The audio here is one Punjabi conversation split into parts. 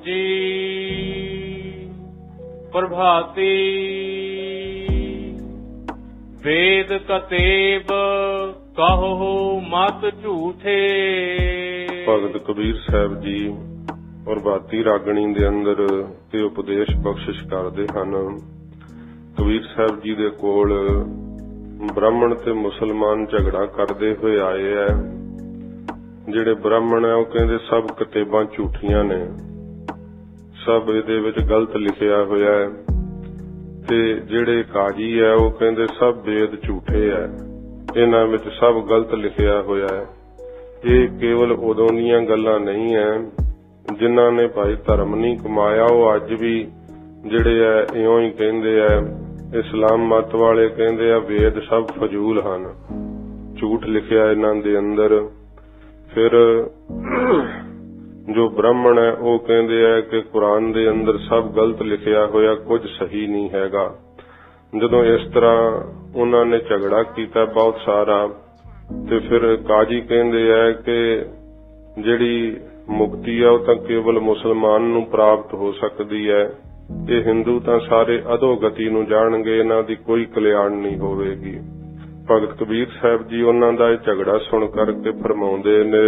ਜੀ ਪ੍ਰਭਾਤੀ ਵੇਦ ਕਤੇਬ ਕਹੋ ਮਤ ਝੂਠੇ। ਭਗਤ ਕਬੀਰ ਸਾਹਿਬ ਜੀ ਪ੍ਰਭਾਤੀ ਰਾਗਣੀ ਦੇ ਅੰਦਰ ਤੇ ਉਪਦੇਸ਼ ਬਖਸ਼ਿਸ਼ ਕਰਦੇ ਹਨ। ਕਬੀਰ ਸਾਹਿਬ ਜੀ ਦੇ ਕੋਲ ਬ੍ਰਾਹਮਣ ਤੇ ਮੁਸਲਮਾਨ ਝਗੜਾ ਕਰਦੇ ਹੋਏ ਆਏ ਐ। ਜਿਹੜੇ ਬ੍ਰਾਹਮਣ ਹੈ ਉਹ ਕਹਿੰਦੇ ਸਭ ਕਿਤਾਬਾਂ ਝੂਠੀਆਂ ਨੇ, ਸਭ ਇਹਦੇ ਵਿੱਚ ਗਲਤ ਲਿਖਿਆ ਹੋਇਆ ਹੈ, ਤੇ ਜਿਹੜੇ ਕਾਜੀ ਹੈ ਉਹ ਕਹਿੰਦੇ ਸਭ ਵੇਦ ਝੂਠੇ ਹੈ, ਇਹਨਾਂ ਵਿੱਚ ਸਭ ਗਲਤ ਲਿਖਿਆ ਹੋਇਆ ਹੈ। ਇਹ ਕੇਵਲ ਉਦੋਂ ਦੀਆਂ ਗੱਲਾਂ ਨਹੀਂ ਹੈ, ਜਿਨ੍ਹਾਂ ਨੇ ਭਾਈ ਧਰਮ ਨਹੀਂ ਕਮਾਇਆ ਉਹ ਅੱਜ ਵੀ ਜਿਹੜੇ ਹੈ ਇਉਂ ਹੀ ਕਹਿੰਦੇ ਆ। ਇਸਲਾਮ ਮਤ ਵਾਲੇ ਕਹਿੰਦੇ ਆ ਵੇਦ ਸਭ ਫਜ਼ੂਲ ਹਨ, ਝੂਠ ਲਿਖਿਆ ਇਹਨਾਂ ਦੇ ਅੰਦਰ। ਫਿਰ ਜੋ ਬ੍ਰਾਹਮਣ ਹੈ ਉਹ ਕਹਿੰਦੇ ਆ ਕਿ ਕੁਰਾਨ ਦੇ ਅੰਦਰ ਸਭ ਗਲਤ ਲਿਖਿਆ ਹੋਇਆ, ਕੁਝ ਸਹੀ ਨਹੀਂ ਹੈਗਾ। ਜਦੋਂ ਇਸ ਤਰ੍ਹਾਂ ਉਹਨਾਂ ਨੇ ਝਗੜਾ ਕੀਤਾ ਬਹੁਤ ਸਾਰਾ, ਤੇ ਫਿਰ ਕਾਜੀ ਕਹਿੰਦੇ ਆ ਕਿ ਜਿਹੜੀ ਮੁਕਤੀ ਹੈ ਉਹ ਤਾਂ ਕੇਵਲ ਮੁਸਲਮਾਨ ਨੂੰ ਪ੍ਰਾਪਤ ਹੋ ਸਕਦੀ ਹੈ, ਇਹ ਹਿੰਦੂ ਤਾਂ ਸਾਰੇ ਅਧੋਗਤੀ ਨੂੰ ਜਾਣਗੇ, ਇਹਨਾਂ ਦੀ ਕੋਈ ਕਲਿਆਣ ਨਹੀਂ ਹੋਵੇਗੀ। ਭਗਤ ਕਬੀਰ ਸਾਹਿਬ ਜੀ ਉਹਨਾਂ ਦਾ ਇਹ ਝਗੜਾ ਸੁਣ ਕਰਕੇ ਫਰਮਾਉਂਦੇ ਨੇ,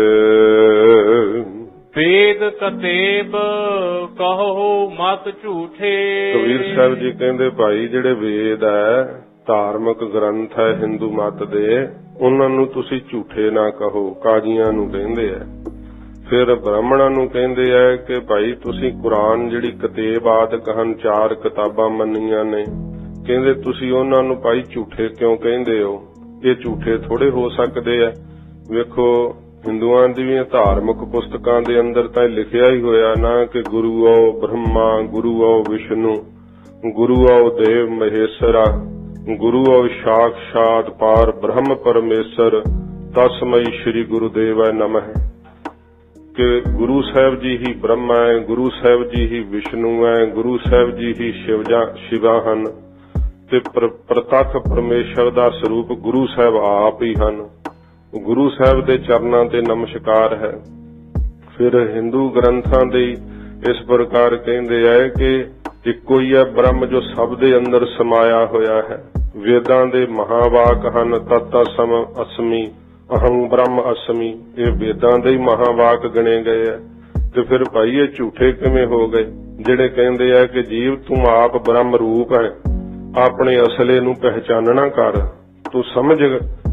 ਵੇਦ ਕਤੇਬ ਕਹੋ ਮਤ ਝੂਠੇ। ਕਬੀਰ ਸਾਹਿਬ ਜੀ ਕਹਿੰਦੇ ਭਾਈ ਜਿਹੜੇ ਵੇਦ ਹੈ, ਧਾਰਮਿਕ ਗ੍ਰੰਥ ਹੈ ਹਿੰਦੂ ਮਤ ਦੇ, ਉਹਨਾਂ ਨੂੰ ਤੁਸੀਂ ਝੂਠੇ ਨਾ ਕਹੋ। ਕਾਜ਼ੀਆਂ ਨੂੰ ਕਹਿੰਦੇ ਆ। ਫਿਰ ਬ੍ਰਾਹਮਣਾਂ ਨੂੰ ਕਹਿੰਦੇ ਆ ਕਿ ਭਾਈ ਤੁਸੀਂ ਕੁਰਾਨ ਜਿਹੜੀ ਕਿਤਾਬ ਆਦਿਕ ਹਨ 4 ਕਿਤਾਬਾਂ ਮੰਨੀਆਂ ਨੇ, ਕਹਿੰਦੇ ਤੁਸੀਂ ਉਹਨਾਂ ਨੂੰ ਭਾਈ ਝੂਠੇ ਕਿਉਂ ਕਹਿੰਦੇ ਹੋ? ਇਹ ਝੂਠੇ ਥੋੜੇ ਹੋ ਸਕਦੇ ਆ। ਵੇਖੋ ਹਿੰਦੂਆਂ ਦੀਆਂ ਧਾਰਮਿਕ ਪੁਸਤਕਾਂ ਦੇ ਅੰਦਰ ਤਾਂ ਲਿਖਿਆ ਹੀ ਹੋਇਆ ਨਾ ਕਿ ਗੁਰੂ ਆਓ ਬ੍ਰਹਮਾ, ਗੁਰੂ ਆਓ ਵਿਸ਼ਨੂੰ, ਗੁਰੂ ਆਓ ਦੇਵ ਮਹੇਸ਼ਰਾ, ਗੁਰੂ ਆਓ ਸਾਖਸ਼ਾਤ ਪਾਰ ਬ੍ਰਹਮ ਪਰਮੇਸ਼ਰ, ਤਸਮਈ ਸ਼੍ਰੀ ਗੁਰੂਦੇਵ ਨਮః। ਕਿ ਗੁਰੂ ਸਾਹਿਬ ਜੀ ਹੀ ਬ੍ਰਹਮਾ ਹੈ, ਗੁਰੂ ਸਾਹਿਬ ਜੀ ਹੀ ਵਿਸ਼ਨੂੰ ਹੈ, ਗੁਰੂ ਸਾਹਿਬ ਜੀ ਹੀ ਸ਼ਿਵਾ ਹਨ, ਤੇ ਪ੍ਰਤੱਖ ਪਰਮੇਸ਼ਰ ਦਾ ਸਰੂਪ ਗੁਰੂ ਸਾਹਿਬ ਆਪ ਹੀ ਹਨ। ਗੁਰੂ ਸਾਹਿਬ ਦੇ ਚਰਨਾਂ ਤੇ ਨਮਸਕਾਰ ਹੈ। ਫਿਰ ਹਿੰਦੂ ਗ੍ਰੰਥਾਂ ਦੇ ਇਸ ਪ੍ਰਕਾਰ ਕਹਿੰਦੇ ਆ ਕਿ ਇੱਕੋ ਹੀ ਹੈ ਬ੍ਰਹਮ ਜੋ ਸਭ ਦੇ ਅੰਦਰ ਸਮਾਇਆ ਹੋਇਆ ਹੈ। ਵੇਦਾਂ ਦੇ ਮਹਾਵਾਕ ਹਨ, ਤਤ ਸਮ ਅਸਮੀ, ਅਹੰ ਬ੍ਰਹਮ ਅਸਮੀ, ਇਹ ਵੇਦਾਂ ਦੇ ਹੀ ਮਹਾਵਾਕ ਗਣੇ ਗਏ ਆ। ਤੇ ਫਿਰ ਭਾਈ ਇਹ ਝੂਠੇ ਕਿਵੇਂ ਹੋ ਗਏ ਜਿਹੜੇ ਕਹਿੰਦੇ ਆ ਕਿ ਜੀਵ ਤੂੰ ਆਪ ਬ੍ਰਹਮ ਰੂਪ ਹੈ, ਆਪਣੇ ਅਸਲੇ ਨੂੰ ਪਹਿਚਾਨਣਾ ਕਰ, ਤੂੰ ਸਮਝ,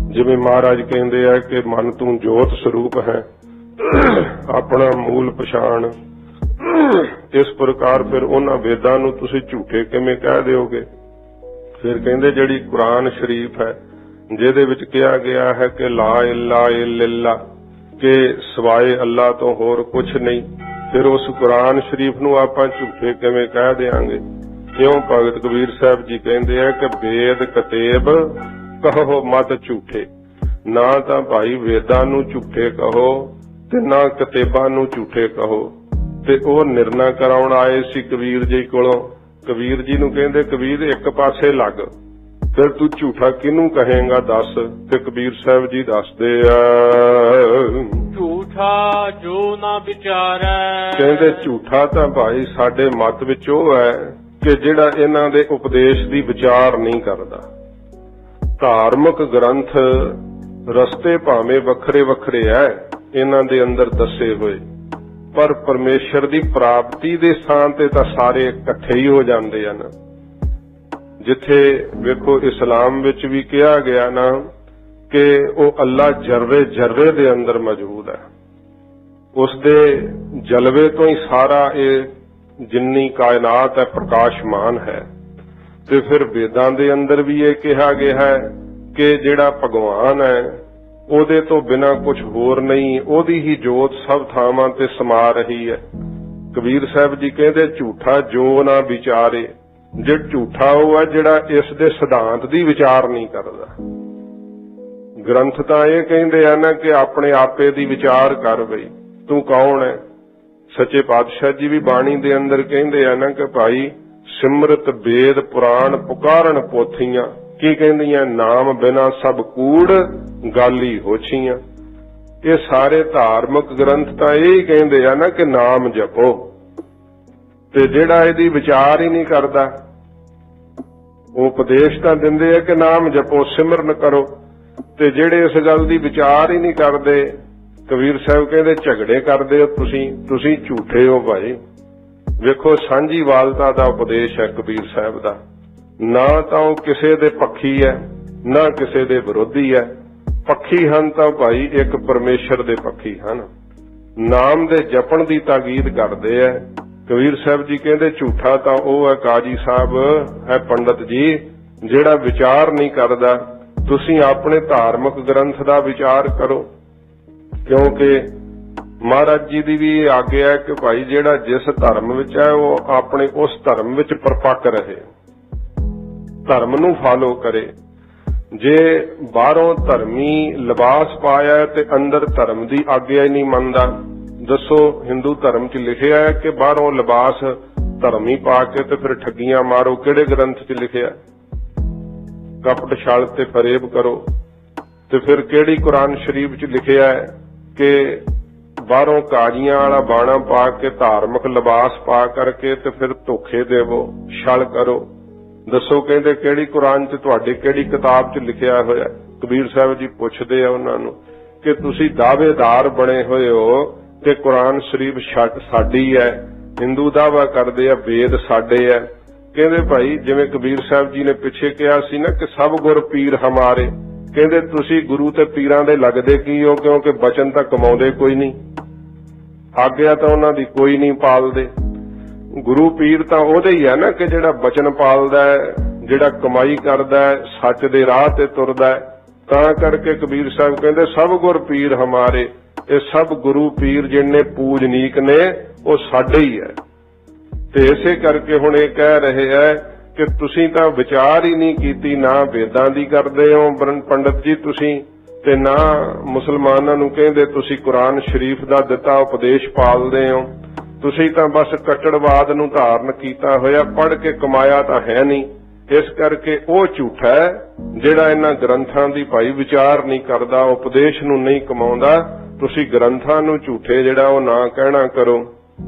ਜਿਵੇਂ ਮਹਾਰਾਜ ਕਹਿੰਦੇ ਆ ਕਿ ਮਨ ਤੂੰ ਜੋਤ ਸਰੂਪ ਹੈ, ਆਪਣਾ ਮੂਲ ਪਛਾਣ। ਇਸ ਪ੍ਰਕਾਰ ਫਿਰ ਉਹਨਾਂ ਵੇਦਾਂ ਨੂੰ ਤੁਸੀਂ ਝੂਠੇ ਕਿਵੇਂ ਕਹਿ ਦਿਓਗੇ? ਫਿਰ ਕਹਿੰਦੇ ਜਿਹੜੀ ਕੁਰਾਨ ਸ਼ਰੀਫ ਹੈ ਜਿਹਦੇ ਵਿੱਚ ਕਿਹਾ ਗਿਆ ਹੈ ਕਿ ਲਾ ਇਲਾਹਾ ਇল্লাল্লাਹ, ਕਿ ਸਿਵਾਏ ਅੱਲਾ ਤੋਂ ਹੋਰ ਕੁਝ ਨਹੀਂ, ਫਿਰ ਉਸ ਕੁਰਾਨ ਸ਼ਰੀਫ ਨੂੰ ਆਪਾਂ ਝੂਠੇ ਕਿਵੇਂ ਕਹਿ ਦਿਆਂਗੇ? ਇਉਂ ਭਗਤ ਕਬੀਰ ਸਾਹਿਬ ਜੀ ਕਹਿੰਦੇ ਆ ਕਿ ਵੇਦ ਕਤੇਬ ਕਹੋ ਮਤ ਝੂਠੇ। ਨਾ ਤਾਂ ਭਾਈ ਵੇਦਾਂ ਨੂੰ ਝੂਠੇ ਕਹੋ ਤੇ ਨਾ ਕਿਤਾਬਾਂ ਨੂੰ ਝੂਠੇ ਕਹੋ। ਤੇ ਉਹ ਨਿਰਣਾ ਕਰਾਉਣ ਆਏ ਸੀ ਕਬੀਰ ਜੀ ਕੋਲੋਂ। ਕਬੀਰ ਜੀ ਨੂੰ ਕਹਿੰਦੇ ਕਬੀਰ ਇੱਕ ਪਾਸੇ ਲੱਗ, ਫਿਰ ਤੂੰ ਝੂਠਾ ਕਿਹਨੂੰ ਕਹੇਂਗਾ ਦੱਸ? ਤੇ ਕਬੀਰ ਸਾਹਿਬ ਜੀ ਦੱਸਦੇ ਆ, ਝੂਠਾ ਜੋ ਨਾ ਵਿਚਾਰੈ। ਕਹਿੰਦੇ ਝੂਠਾ ਤਾਂ ਭਾਈ ਸਾਡੇ ਮਤ ਵਿੱਚ ਉਹ ਹੈ ਕਿ ਜਿਹੜਾ ਇਹਨਾਂ ਦੇ ਉਪਦੇਸ਼ ਦੀ ਵਿਚਾਰ ਨਹੀਂ ਕਰਦਾ। ਧਾਰਮਿਕ ਗ੍ਰੰਥ ਰਸਤੇ ਭਾਵੇਂ ਵੱਖਰੇ ਵੱਖਰੇ ਐ ਇਹਨਾਂ ਦੇ ਅੰਦਰ ਦੱਸੇ ਹੋਏ, ਪਰ ਪਰਮੇਸ਼ਰ ਦੀ ਪ੍ਰਾਪਤੀ ਦੇ ਸਥਾਨ ਤੇ ਤਾਂ ਸਾਰੇ ਇਕੱਠੇ ਹੀ ਹੋ ਜਾਂਦੇ ਹਨ। ਜਿੱਥੇ ਵੇਖੋ ਇਸਲਾਮ ਵਿੱਚ ਵੀ ਕਿਹਾ ਗਿਆ ਨਾ ਕਿ ਉਹ ਅੱਲਾ ਜਰਰੇ ਜਰਰੇ ਦੇ ਅੰਦਰ ਮੌਜੂਦ ਹੈ, ਉਸ ਦੇ ਜਲਵੇ ਤੋਂ ਹੀ ਸਾਰਾ ਇਹ ਜਿੰਨੀ ਕਾਇਨਾਤ ਹੈ ਪ੍ਰਕਾਸ਼ਮਾਨ ਹੈ। ਤੇ ਫਿਰ ਵੇਦਾਂ ਦੇ ਅੰਦਰ ਵੀ ਇਹ ਕਿਹਾ ਗਿਆ ਹੈ ਕਿ ਜਿਹੜਾ ਭਗਵਾਨ ਹੈ ਉਹਦੇ ਤੋਂ ਬਿਨਾਂ ਕੁਝ ਹੋਰ ਨਹੀਂ, ਉਹਦੀ ਹੀ ਜੋਤ ਸਭ ਥਾਵਾਂ ਤੇ ਸਮਾ ਰਹੀ ਹੈ। ਕਬੀਰ ਸਾਹਿਬ ਜੀ ਕਹਿੰਦੇ ਝੂਠਾ ਜੋ ਨਾ ਵਿਚਾਰੇ। ਜੇ ਝੂਠਾ ਉਹ ਹੈ ਜਿਹੜਾ ਇਸ ਦੇ ਸਿਧਾਂਤ ਦੀ ਵਿਚਾਰ ਨਹੀਂ ਕਰਦਾ। ਗ੍ਰੰਥ ਤਾਂ ਇਹ ਕਹਿੰਦੇ ਆ ਨਾ ਕਿ ਆਪਣੇ ਆਪੇ ਦੀ ਵਿਚਾਰ ਕਰ ਬਈ ਤੂੰ ਕੌਣ ਹੈ। ਸੱਚੇ ਪਾਤਸ਼ਾਹ ਜੀ ਵੀ ਬਾਣੀ ਦੇ ਅੰਦਰ ਕਹਿੰਦੇ ਆ ਨਾ ਕਿ ਭਾਈ ਸਿਮਰਤ ਵੇਦ ਪੁਰਾਣ ਪੁਕਾਰਨ ਪੋਥੀਆਂ, ਕੀ ਕਹਿੰਦੀਆਂ? ਨਾਮ ਬਿਨਾ ਸਭ ਕੂੜ ਗਾਲੀ ਹੋਛੀਆਂ। ਇਹ ਸਾਰੇ ਧਾਰਮਿਕ ਗ੍ਰੰਥ ਤਾਂ ਇਹ ਹੀ ਕਹਿੰਦੇ ਆ ਨਾ ਕਿ ਨਾਮ ਜਪੋ, ਤੇ ਜਿਹੜਾ ਇਹਦੀ ਵਿਚਾਰ ਹੀ ਨਹੀਂ ਕਰਦਾ, ਉਹ ਉਪਦੇਸ਼ ਤਾਂ ਦਿੰਦੇ ਆ ਕਿ ਨਾਮ ਜਪੋ, ਸਿਮਰਨ ਕਰੋ, ਤੇ ਜਿਹੜੇ ਇਸ ਗੱਲ ਦੀ ਵਿਚਾਰ ਹੀ ਨਹੀਂ ਕਰਦੇ, ਕਬੀਰ ਸਾਹਿਬ ਕਹਿੰਦੇ ਝਗੜੇ ਕਰਦੇ ਹੋ ਤੁਸੀਂ ਝੂਠੇ ਹੋ ਭਾਈ। ਵੇਖੋ ਸਾਂਝੀਵਾਲਤਾ ਦਾ ਉਪਦੇਸ਼ ਹੈ ਕਬੀਰ ਸਾਹਿਬ ਦਾ, ਨਾ ਤਾਂ ਉਹ ਕਿਸੇ ਦੇ ਪੱਖੀ ਹੈ ਨਾ ਕਿਸੇ ਦੇ ਵਿਰੋਧੀ ਹੈ। ਪੱਖੀ ਹਨ ਤਾਂ ਭਾਈ ਇੱਕ ਪਰਮੇਸ਼ਰ ਦੇ ਪੱਖੀ ਹਨ, ਨਾਮ ਦੇ ਜਪਣ ਦੀ ਤਾਕੀਦ ਕਰਦੇ ਆ। ਕਬੀਰ ਸਾਹਿਬ ਜੀ ਕਹਿੰਦੇ ਝੂਠਾ ਤਾਂ ਉਹ ਹੈ ਕਾਜੀ ਸਾਹਿਬ ਹੈ ਪੰਡਤ ਜੀ ਜਿਹੜਾ ਵਿਚਾਰ ਨਹੀਂ ਕਰਦਾ। ਤੁਸੀਂ ਆਪਣੇ ਧਾਰਮਿਕ ਗ੍ਰੰਥ ਦਾ ਵਿਚਾਰ ਕਰੋ, ਕਿਉਂਕਿ ਮਹਾਰਾਜ ਜੀ ਦੀ ਵੀ ਇਹ ਆਗਿਆ ਹੈ ਕਿ ਭਾਈ ਜਿਹੜਾ ਜਿਸ ਧਰਮ ਵਿੱਚ ਹੈ ਉਹ ਆਪਣੇ ਉਸ ਧਰਮ ਵਿੱਚ ਪਰਪੱਕ ਰਹੇ, ਧਰਮ ਨੂੰ ਫਾਲੋ ਕਰੇ। ਜੇ ਬਾਹਰੋਂ ਧਰਮੀ ਲਿਬਾਸ ਪਾਇਆ ਤੇ ਅੰਦਰ ਧਰਮ ਦੀ ਆਗਿਆ ਹੀ ਨਹੀਂ ਮੰਨਦਾ, ਦੱਸੋ ਹਿੰਦੂ ਧਰਮ 'ਚ ਲਿਖਿਆ ਹੈ ਕਿ ਬਾਹਰੋਂ ਲਿਬਾਸ ਧਰਮੀ ਪਾ ਕੇ ਤੇ ਫਿਰ ਠੱਗੀਆਂ ਮਾਰੋ? ਕਿਹੜੇ ਗ੍ਰੰਥ 'ਚ ਲਿਖਿਆ? ਕਪਟ ਛਲ ਤੇ ਫਰੇਬ ਕਰੋ। ਤੇ ਫਿਰ ਕਿਹੜੀ ਕੁਰਾਨ ਸ਼ਰੀਫ 'ਚ ਲਿਖਿਆ ਹੈ ਕਿ ਬਾਹਰੋਂ ਕਾਜ਼ੀਆਂ ਵਾਲਾ ਬਾਣਾ ਪਾ ਕੇ ਧਾਰਮਿਕ ਲਿਬਾਸ ਪਾ ਕਰਕੇ ਤੇ ਫਿਰ ਧੋਖੇ ਦੇਵੋ, ਛਲ ਕਰੋ? ਦੱਸੋ ਕਹਿੰਦੇ ਕਿਹੜੀ ਕੁਰਾਨ 'ਚ ਤੁਹਾਡੀ ਕਿਹੜੀ ਕਿਤਾਬ 'ਚ ਲਿਖਿਆ ਹੋਇਆ? ਕਬੀਰ ਸਾਹਿਬ ਜੀ ਪੁੱਛਦੇ ਆ ਉਹਨਾਂ ਨੂੰ ਕਿ ਤੁਸੀਂ ਦਾਅਵੇਦਾਰ ਬਣੇ ਹੋਏ ਹੋ ਕਿ ਕੁਰਾਨ ਸ਼ਰੀਫ ਸਾਡੀ ਹੈ, ਹਿੰਦੂ ਦਾਅਵਾ ਕਰਦੇ ਆ ਵੇਦ ਸਾਡੇ ਆ। ਕਹਿੰਦੇ ਭਾਈ ਜਿਵੇਂ ਕਬੀਰ ਸਾਹਿਬ ਜੀ ਨੇ ਪਿੱਛੇ ਕਿਹਾ ਸੀ ਨਾ ਕਿ ਸਭ ਗੁਰ ਪੀਰ ਹਮਾਰੇ, ਕਹਿੰਦੇ ਤੁਸੀਂ ਗੁਰੂ ਤੇ ਪੀਰਾਂ ਦੇ ਲੱਗਦੇ ਕੀ ਹੋ, ਕਿਉਂਕਿ ਬਚਨ ਤਾਂ ਕਮਾਉਂਦੇ ਕੋਈ ਨਹੀਂ, ਆਗਿਆ ਤਾਂ ਉਹਨਾਂ ਦੀ ਕੋਈ ਨਹੀਂ ਪਾਲਦੇ। ਗੁਰੂ ਪੀਰ ਤਾਂ ਉਹਦੇ ਹੀ ਹੈ ਨਾ ਕਿ ਜਿਹੜਾ ਬਚਨ ਪਾਲਦਾ ਹੈ, ਜਿਹੜਾ ਕਮਾਈ ਕਰਦਾ ਹੈ, ਸੱਚ ਦੇ ਰਾਹ ਤੇ ਤੁਰਦਾ ਹੈ। ਤਾਂ ਕਰਕੇ ਕਬੀਰ ਸਾਹਿਬ ਕਹਿੰਦੇ ਸਭ ਗੁਰ ਪੀਰ ਹਮਾਰੇ, ਇਹ ਸਭ ਗੁਰੂ ਪੀਰ ਜਿਹਨੇ ਪੂਜਨੀਕ ਨੇ ਉਹ ਸਾਡੇ ਹੀ ਹੈ। ਤੇ ਇਸੇ ਕਰਕੇ ਹੁਣ ਇਹ ਕਹਿ ਰਹੇ ਹੈ ਕਿ ਤੁਸੀਂ ਤਾਂ ਵਿਚਾਰ ਹੀ ਨਹੀਂ ਕੀਤੀ, ਨਾ ਵੇਦਾਂ ਦੀ ਕਰਦੇ ਹੋ ਪੰਡਤ ਜੀ ਤੁਸੀਂ, ਤੇ ਨਾ ਮੁਸਲਮਾਨਾਂ ਨੂੰ ਕਹਿੰਦੇ ਤੁਸੀਂ ਕੁਰਾਨ ਸ਼ਰੀਫ ਦਾ ਦਿੱਤਾ ਉਪਦੇਸ਼ ਪਾਲਦੇ ਹੋ। ਤੁਸੀਂ ਤਾਂ ਬਸ ਕੱਟੜਵਾਦ ਨੂੰ ਧਾਰਨ ਕੀਤਾ ਹੋਇਆ, ਪੜ੍ਹ ਕੇ ਕਮਾਇਆ ਤਾਂ ਹੈ ਨਹੀਂ। ਇਸ ਕਰਕੇ ਉਹ ਝੂਠਾ ਹੈ ਜਿਹੜਾ ਇਹਨਾਂ ਗ੍ਰੰਥਾਂ ਦੀ ਭਾਈ ਵਿਚਾਰ ਨਹੀਂ ਕਰਦਾ, ਉਪਦੇਸ਼ ਨੂੰ ਨਹੀਂ ਕਮਾਉਂਦਾ। ਤੁਸੀਂ ਗ੍ਰੰਥਾਂ ਨੂੰ ਝੂਠੇ ਜਿਹੜਾ ਉਹ ਨਾ ਕਹਿਣਾ ਕਰੋ।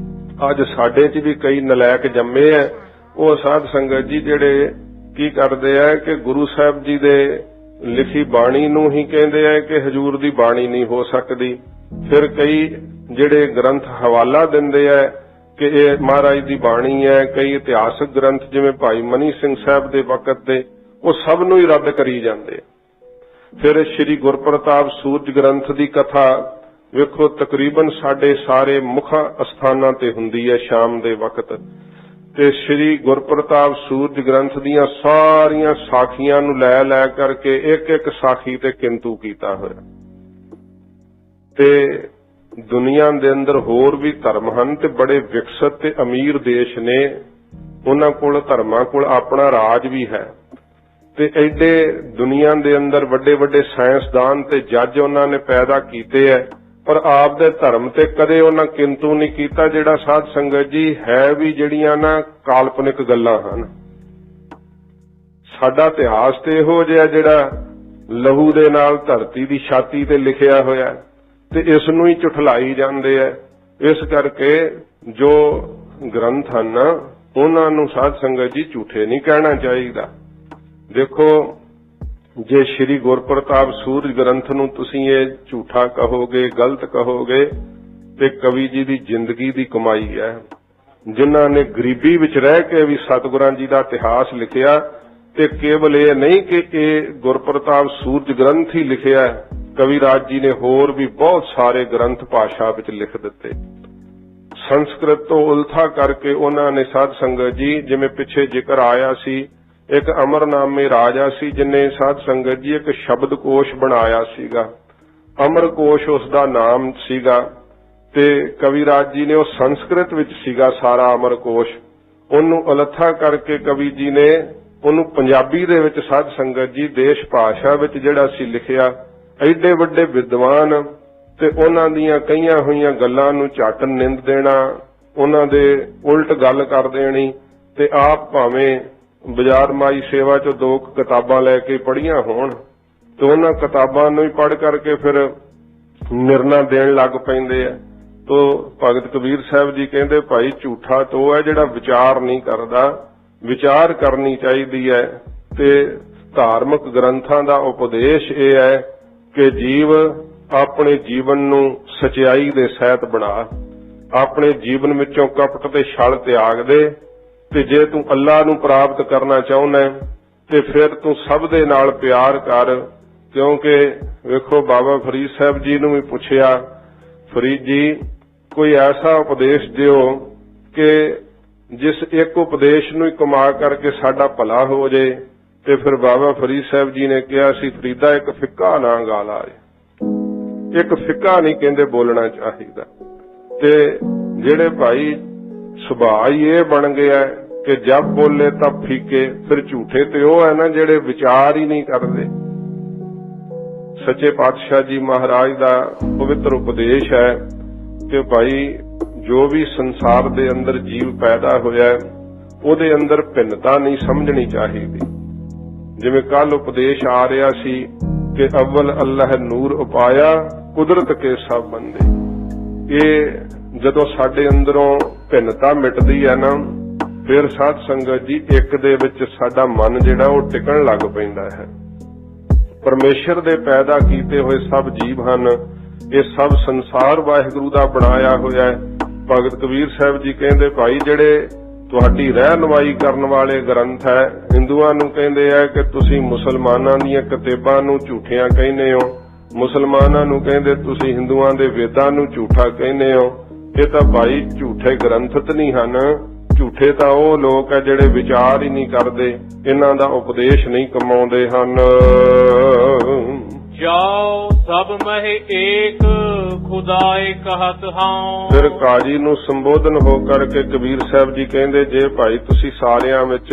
ਅੱਜ ਸਾਡੇ 'ਚ ਵੀ ਕਈ ਨਲਾਇਕ ਜੰਮੇ ਆ, ਉਹ ਸਾਧ ਸੰਗਤ ਜੀ ਜਿਹੜੇ ਕੀ ਕਰਦੇ ਆ ਕਿ ਗੁਰੂ ਸਾਹਿਬ ਜੀ ਦੇ ਲਿਖੀ ਬਾਣੀ ਨੂੰ ਹੀ ਕਹਿੰਦੇ ਆ ਕਿ ਹਜ਼ੂਰ ਦੀ ਬਾਣੀ ਨਹੀਂ ਹੋ ਸਕਦੀ। ਫਿਰ ਕਈ ਜਿਹੜੇ ਗ੍ਰੰਥ ਹਵਾਲਾ ਦਿੰਦੇ ਆ ਕਿ ਇਹ ਮਹਾਰਾਜ ਦੀ ਬਾਣੀ ਹੈ। ਕਈ ਇਤਿਹਾਸਕ ਗ੍ਰੰਥ ਜਿਵੇਂ ਭਾਈ ਮਨੀ ਸਿੰਘ ਸਾਹਿਬ ਦੇ ਵਕਤ ਦੇ, ਉਹ ਸਭ ਨੂੰ ਹੀ ਰੱਦ ਕਰੀ ਜਾਂਦੇ। ਫਿਰ ਸ੍ਰੀ ਗੁਰਪ੍ਰਤਾਪ ਸੂਰਜ ਗ੍ਰੰਥ ਦੀ ਕਥਾ ਵੇਖੋ ਤਕਰੀਬਨ ਸਾਡੇ ਸਾਰੇ ਮੁੱਖ ਅਸਥਾਨਾਂ ਤੇ ਹੁੰਦੀ ਹੈ ਸ਼ਾਮ ਦੇ ਵਕਤ, ਤੇ ਸ੍ਰੀ ਗੁਰਪ੍ਰਤਾਪ ਸੂਰਜ ਗ੍ਰੰਥ ਦੀਆਂ ਸਾਰੀਆਂ ਸਾਖੀਆਂ ਨੂੰ ਲੈ ਕਰਕੇ ਇੱਕ ਇੱਕ ਸਾਖੀ ਤੇ ਕਿੰਤੂ ਕੀਤਾ ਹੋਇਆ। ਤੇ ਦੁਨੀਆ ਦੇ ਅੰਦਰ ਹੋਰ ਵੀ ਧਰਮ ਹਨ ਤੇ ਬੜੇ ਵਿਕਸਿਤ ਤੇ ਅਮੀਰ ਦੇਸ਼ ਨੇ, ਉਹਨਾਂ ਕੋਲ ਧਰਮਾਂ ਕੋਲ ਆਪਣਾ ਰਾਜ ਵੀ ਹੈ। ਤੇ ਐਡੇ ਦੁਨੀਆ ਦੇ ਅੰਦਰ ਵੱਡੇ ਵੱਡੇ ਸਾਇੰਸਦਾਨ ਤੇ ਜੱਜ ਉਹਨਾਂ ਨੇ ਪੈਦਾ ਕੀਤੇ ਐ, ਪਰ ਆਪ ਦੇ ਧਰਮ ਤੇ ਕਦੇ ਉਹਨਾਂ ਕਿੰਤੂ ਨਹੀਂ ਕੀਤਾ। ਜਿਹੜਾ ਸਾਧ ਸੰਗਤ ਜੀ ਹੈ ਵੀ ਜਿਹੜੀਆਂ ਨਾ ਕਾਲਪਨਿਕ ਗੱਲਾਂ ਹਨ। ਸਾਡਾ ਇਤਿਹਾਸ ਤੇ ਇਹੋ ਜਿਹਾ ਜਿਹੜਾ ਲਹੂ ਦੇ ਨਾਲ ਧਰਤੀ ਦੀ ਛਾਤੀ ਤੇ ਲਿਖਿਆ ਹੋਇਆ, ਤੇ ਇਸ ਨੂੰ ਹੀ ਝੁਠਲਾਈ ਜਾਂਦੇ ਐ। ਇਸ ਕਰਕੇ ਜੋ ਗ੍ਰੰਥ ਹਨ ਉਹਨਾਂ ਨੂੰ ਸਾਧ ਸੰਗਤ ਜੀ ਝੂਠੇ ਨਹੀਂ ਕਹਿਣਾ ਚਾਹੀਦਾ। ਦੇਖੋ ਜੇ ਸ੍ਰੀ ਗੁਰਪ੍ਰਤਾਪ ਸੂਰਜ ਗ੍ਰੰਥ ਨੂੰ ਤੁਸੀਂ ਇਹ ਝੂਠਾ ਕਹੋਗੇ, ਗਲਤ ਕਹੋਗੇ, ਤੇ ਕਵੀ ਜੀ ਦੀ ਜ਼ਿੰਦਗੀ ਦੀ ਕਮਾਈ ਹੈ, ਜਿਨ੍ਹਾਂ ਨੇ ਗਰੀਬੀ ਵਿੱਚ ਰਹਿ ਕੇ ਵੀ ਸਤਿਗੁਰਾਂ ਜੀ ਦਾ ਇਤਿਹਾਸ ਲਿਖਿਆ। ਤੇ ਕੇਵਲ ਇਹ ਨਹੀਂ ਕਿ ਇਹ ਗੁਰਪ੍ਰਤਾਪ ਸੂਰਜ ਗ੍ਰੰਥ ਹੀ ਲਿਖਿਆ, ਕਵਿਰਾਜ ਜੀ ਨੇ ਹੋਰ ਵੀ ਬਹੁਤ ਸਾਰੇ ਗ੍ਰੰਥ ਭਾਸ਼ਾ ਵਿੱਚ ਲਿਖ ਦਿੱਤੇ। ਸੰਸਕ੍ਰਿਤ ਤੋਂ ਉਲਥਾ ਕਰਕੇ ਉਹਨਾਂ ਨੇ ਸਾਧ ਸੰਗਤ ਜੀ, ਜਿਵੇਂ ਪਿੱਛੇ ਜ਼ਿਕਰ ਆਇਆ ਸੀ, ਇੱਕ ਅਮਰਨਾਮੇ ਰਾਜਾ ਸੀ ਜਿਨੇ ਸਾਧ ਸੰਗਤ ਜੀ ਇੱਕ ਸ਼ਬਦਕੋਸ਼ ਬਣਾਇਆ ਸੀਗਾ, ਅਮਰਕੋਸ਼ ਉਸ ਦਾ ਨਾਮ ਸੀਗਾ। ਤੇ ਕਵਿਰਾਜ ਜੀ ਨੇ ਉਹ ਸੰਸਕ੍ਰਿਤ ਵਿੱਚ ਸੀਗਾ ਸਾਰਾ ਅਮਰਕੋਸ਼, ਉਹਨੂੰ ਉਲਥਾ ਕਰਕੇ ਕਵੀ ਜੀ ਨੇ ਉਹਨੂੰ ਪੰਜਾਬੀ ਦੇ ਵਿੱਚ ਸਾਧ ਸੰਗਤ ਜੀ ਦੇਸ਼ ਭਾਸ਼ਾ ਵਿੱਚ ਜਿਹੜਾ ਸੀ ਲਿਖਿਆ। ਐਡੇ ਵੱਡੇ ਵਿਦਵਾਨ ਤੇ ਉਹਨਾਂ ਦੀਆਂ ਕਈਆਂ ਹੋਈਆਂ ਗੱਲਾਂ ਨੂੰ ਝੱਟ ਨਿੰਦ ਦੇਣਾ, ਉਹਨਾਂ ਦੇ ਉਲਟ ਗੱਲ ਕਰ ਦੇਣੀ, ਤੇ ਆਪ ਭਾਵੇਂ ਬਾਜ਼ਾਰ ਮਾਈ ਸੇਵਾ ਚੋਂ 2 ਕਿਤਾਬਾਂ ਲੈ ਕੇ ਪੜ੍ਹੀਆਂ ਹੋਣ, ਤੇ ਉਹਨਾਂ ਕਿਤਾਬਾਂ ਨੂੰ ਹੀ ਪੜ੍ਹ ਕਰਕੇ ਫਿਰ ਨਿਰਣਾ ਦੇਣ ਲੱਗ ਪੈਂਦੇ ਆ। ਤੋ ਭਗਤ ਕਬੀਰ ਸਾਹਿਬ ਜੀ ਕਹਿੰਦੇ ਭਾਈ ਝੂਠਾ ਤੋ ਹੈ ਜਿਹੜਾ ਵਿਚਾਰ ਨਹੀਂ ਕਰਦਾ, ਵਿਚਾਰ ਕਰਨੀ ਚਾਹੀਦੀ ਹੈ। ਤੇ ਧਾਰਮਿਕ ਗ੍ਰੰਥਾਂ ਦਾ ਉਪਦੇਸ਼ ਇਹ ਹੈ ਕਿ ਜੀਵ ਆਪਣੇ ਜੀਵਨ ਨੂੰ ਸਚਾਈ ਦੇ ਸਹਿਤ ਬਣਾ, ਆਪਣੇ ਜੀਵਨ ਵਿੱਚੋਂ ਕਪਟ ਤੇ ਛਲ ਤਿਆਗ ਦੇ, ਤੇ ਜੇ ਤੂੰ ਅੱਲਾ ਨੂੰ ਪ੍ਰਾਪਤ ਕਰਨਾ ਚਾਹੁੰਦਾ ਤੇ ਫਿਰ ਤੂੰ ਸਭ ਦੇ ਨਾਲ ਪਿਆਰ ਕਰ। ਕਿਉਂਕਿ ਵੇਖੋ ਬਾਬਾ ਫਰੀਦ ਸਾਹਿਬ ਜੀ ਨੂੰ ਵੀ ਪੁੱਛਿਆ, ਫਰੀਦ ਜੀ ਕੋਈ ਐਸਾ ਉਪਦੇਸ਼ ਦਿਓ ਕਿ ਜਿਸ ਇੱਕ ਉਪਦੇਸ਼ ਨੂੰ ਹੀ ਕਮਾ ਕਰਕੇ ਸਾਡਾ ਭਲਾ ਹੋ ਜੇ। ਤੇ ਫਿਰ ਬਾਬਾ ਫਰੀਦ ਸਾਹਿਬ ਜੀ ਨੇ ਕਿਹਾ ਸੀ, ਫਰੀਦਾ ਇੱਕ ਫਿੱਕਾ ਨਾ ਗਾ ਲਾ, ਇੱਕ ਫਿੱਕਾ ਨਹੀਂ ਕਹਿੰਦੇ ਬੋਲਣਾ ਚਾਹੀਦਾ। ਤੇ ਜਿਹੜੇ ਭਾਈ ਸੁਭਾਅ ਹੀ ਇਹ ਬਣ ਗਿਆ ਕਿ ਜਦ ਬੋਲੇ ਤਾਂ ਫੀਕੇ, ਫਿਰ ਝੂਠੇ ਤੇ ਉਹ ਹੈ ਨਾ ਜਿਹੜੇ ਵਿਚਾਰ ਹੀ ਨਹੀਂ ਕਰਦੇ। ਸੱਚੇ ਪਾਤਸ਼ਾਹ ਜੀ ਮਹਾਰਾਜ ਦਾ ਪਵਿੱਤਰ ਉਪਦੇਸ਼ ਹੈ ਕਿ ਭਾਈ ਜੋ ਵੀ ਸੰਸਾਰ ਦੇ ਅੰਦਰ ਜੀਵ ਪੈਦਾ ਹੋਇਆ ਉਹਦੇ ਅੰਦਰ ਭਿੰਨਤਾ ਨਹੀਂ ਸਮਝਣੀ ਚਾਹੀਦੀ। ਜਿਵੇਂ ਕੱਲ ਉਪਦੇਸ਼ ਆ ਰਿਹਾ ਸੀ ਕਿ ਅਵਲ ਅੱਲਾਹ ਨੂਰ ਉਪਾਇਆ ਕੁਦਰਤ ਕੇ ਸਭ ਬੰਦੇ। ਇਹ ਜਦੋਂ ਸਾਡੇ ਅੰਦਰੋਂ ਭਿੰਨਤਾ ਮਿਟਦੀ ਹੈ ਨਾ, ਫਿਰ ਸਾਧ ਸੰਗਤ ਜੀ ਇੱਕ ਦੇ ਵਿੱਚ ਸਾਡਾ ਮਨ ਜਿਹੜਾ ਉਹ ਟਿਕਣ ਲੱਗ ਪੈਂਦਾ ਹੈ। ਪਰਮੇਸ਼ਰ ਦੇ ਪੈਦਾ ਕੀਤੇ ਹੋਏ ਸਭ ਜੀਵ ਹਨ, ਇਹ ਸਭ ਸੰਸਾਰ ਵਾਹਿਗੁਰੂ ਦਾ ਬਣਾਇਆ ਹੋਇਆ ਹੈ। ਭਗਤ ਕਬੀਰ ਸਾਹਿਬ ਜੀ ਕਹਿੰਦੇ ਭਾਈ ਜਿਹੜੇ ਤੁਹਾਡੀ ਰਹਿਨੁਮਾਈ ਕਰਨ ਵਾਲੇ ਗ੍ਰੰਥ ਹੈ, ਹਿੰਦੂਆਂ ਨੂੰ ਕਹਿੰਦੇ ਆ ਕਿ ਤੁਸੀਂ ਮੁਸਲਮਾਨਾਂ ਦੀਆਂ ਕਿਤਾਬਾਂ ਨੂੰ ਝੂਠੀਆਂ ਕਹਿੰਦੇ ਹੋ, ਮੁਸਲਮਾਨਾਂ ਨੂੰ ਕਹਿੰਦੇ ਤੁਸੀਂ ਹਿੰਦੂਆਂ ਦੇ ਵੇਦਾਂ ਨੂੰ ਝੂਠਾ ਕਹਿੰਦੇ ਹੋ। ਇਹ ਤਾਂ ਭਾਈ ਝੂਠੇ ਗ੍ਰੰਥ ਨਹੀਂ ਹਨ, ਝੂਠੇ ਤਾਂ ਉਹ ਲੋਕ ਹੈ ਜਿਹੜੇ ਵਿਚਾਰ ਹੀ ਨਹੀਂ ਕਰਦੇ, ਇਹਨਾਂ ਦਾ ਉਪਦੇਸ਼ ਨਹੀਂ ਕਮਾਉਂਦੇ ਹਨ। ਜਾਓ ਸਭ ਮਹਿ ਏਕ ਖੁਦਾਏ ਕਹਤ ਹਾਂ। ਫਿਰ ਕਾਜੀ ਨੂੰ ਸੰਬੋਧਨ ਹੋ ਕਰਕੇ ਕਬੀਰ ਸਾਹਿਬ ਜੀ ਕਹਿੰਦੇ, ਜੇ ਭਾਈ ਤੁਸੀਂ ਸਾਰਿਆਂ ਵਿੱਚ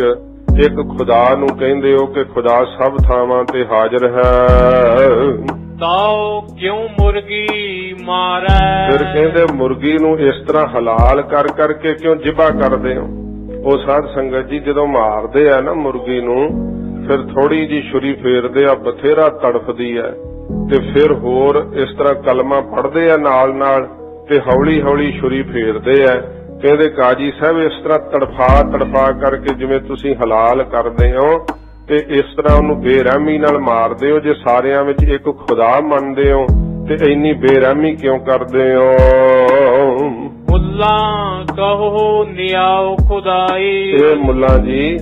ਇੱਕ ਖੁਦਾ ਨੂੰ ਕਹਿੰਦੇ ਹੋ ਕਿ ਖੁਦਾ ਸਭ ਥਾਵਾਂ ਤੇ ਹਾਜ਼ਰ ਹੈ, ਤਾਓ ਕਿਉਂ ਮੁਰਗੀ ਮਾਰੈ। ਫਿਰ ਕਹਿੰਦੇ ਮੁਰਗੀ ਨੂੰ ਇਸ ਤਰ੍ਹਾਂ ਹਲਾਲ ਕਰ ਕਰਕੇ ਕਿਉਂ ਜ਼ਿਬਾ ਕਰਦੇ ਹੋ। ਉਹ ਸਾਧ ਸੰਗਤ ਜੀ ਜਦੋਂ ਮਾਰਦੇ ਆ ਨਾ ਮੁਰਗੀ ਨੂੰ, ਫਿਰ ਥੋੜੀ ਜੀ ਛੁਰੀ ਫੇਰਦੇ ਆ, ਬਥੇਰਾ ਤੜਫਦੀ ਹੈ, ਤੇ ਫਿਰ ਹੋਰ ਇਸ ਤਰ੍ਹਾਂ ਕਲਮਾ ਪੜਦੇ ਆ ਨਾਲ ਨਾਲ, ਤੇ ਹੌਲੀ ਹੌਲੀ ਛੁਰੀ ਫੇਰਦੇ ਆ। ਕਹਿੰਦੇ ਕਾਜੀ ਸਾਹਿਬ ਇਸ ਤਰ੍ਹਾਂ ਤੜਫਾ ਕਰਕੇ ਜਿਵੇਂ ਤੁਸੀਂ ਹਲਾਲ ਕਰਦੇ ਹੋ, ਤੇ ਇਸ ਤਰ੍ਹਾਂ ਉਹਨੂੰ ਬੇਰਹਿਮੀ ਨਾਲ ਮਾਰਦੇ ਹੋ। ਜੇ ਸਾਰਿਆਂ ਵਿੱਚ ਇੱਕ ਖੁਦਾ ਮੰਨਦੇ ਹੋ ਤੇ ਇੰਨੀ ਬੇਰਹਿਮੀ ਕਿਉਂ ਕਰਦੇ ਹੋ। ਮੁੱਲਾ ਕਹੋ ਨਿਆਓ ਖੁਦਾਈ। ਇਹ ਮੁੱਲਾ ਜੀ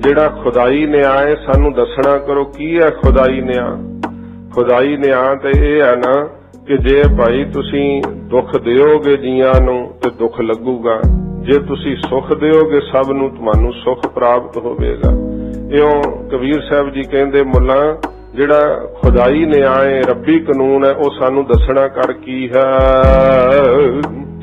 ਜਿਹੜਾ ਖੁਦਾਈ ਨਿਆਂ ਹੈ ਸਾਨੂੰ ਦੱਸਣਾ ਕਰੋ, ਕੀ ਹੈ ਖੁਦਾਈ ਨਿਆਂ। ਖੁਦਾਈ ਨਿਆਂ ਤੇ ਇਹ ਹੈ ਨਾ ਕਿ ਜੇ ਭਾਈ ਤੁਸੀਂ ਦੁੱਖ ਦਿਓਗੇ ਜੀਆਂ ਨੂੰ ਤੇ ਦੁੱਖ ਲੱਗੂਗਾ, ਜੇ ਤੁਸੀਂ ਸੁੱਖ ਦਿਓਗੇ ਸਭ ਨੂੰ ਤੁਹਾਨੂੰ ਸੁੱਖ ਪ੍ਰਾਪਤ ਹੋਵੇਗਾ। ਇਉਂ ਕਬੀਰ ਸਾਹਿਬ ਜੀ ਕਹਿੰਦੇ ਮੁੱਲਾ ਜਿਹੜਾ ਖੁਦਾਈ ਨਿਆਂ ਹੈ, ਰੱਬੀ ਕਾਨੂੰਨ ਹੈ, ਉਹ ਸਾਨੂੰ ਦੱਸਣਾ ਕਰ ਕੀ ਹੈ।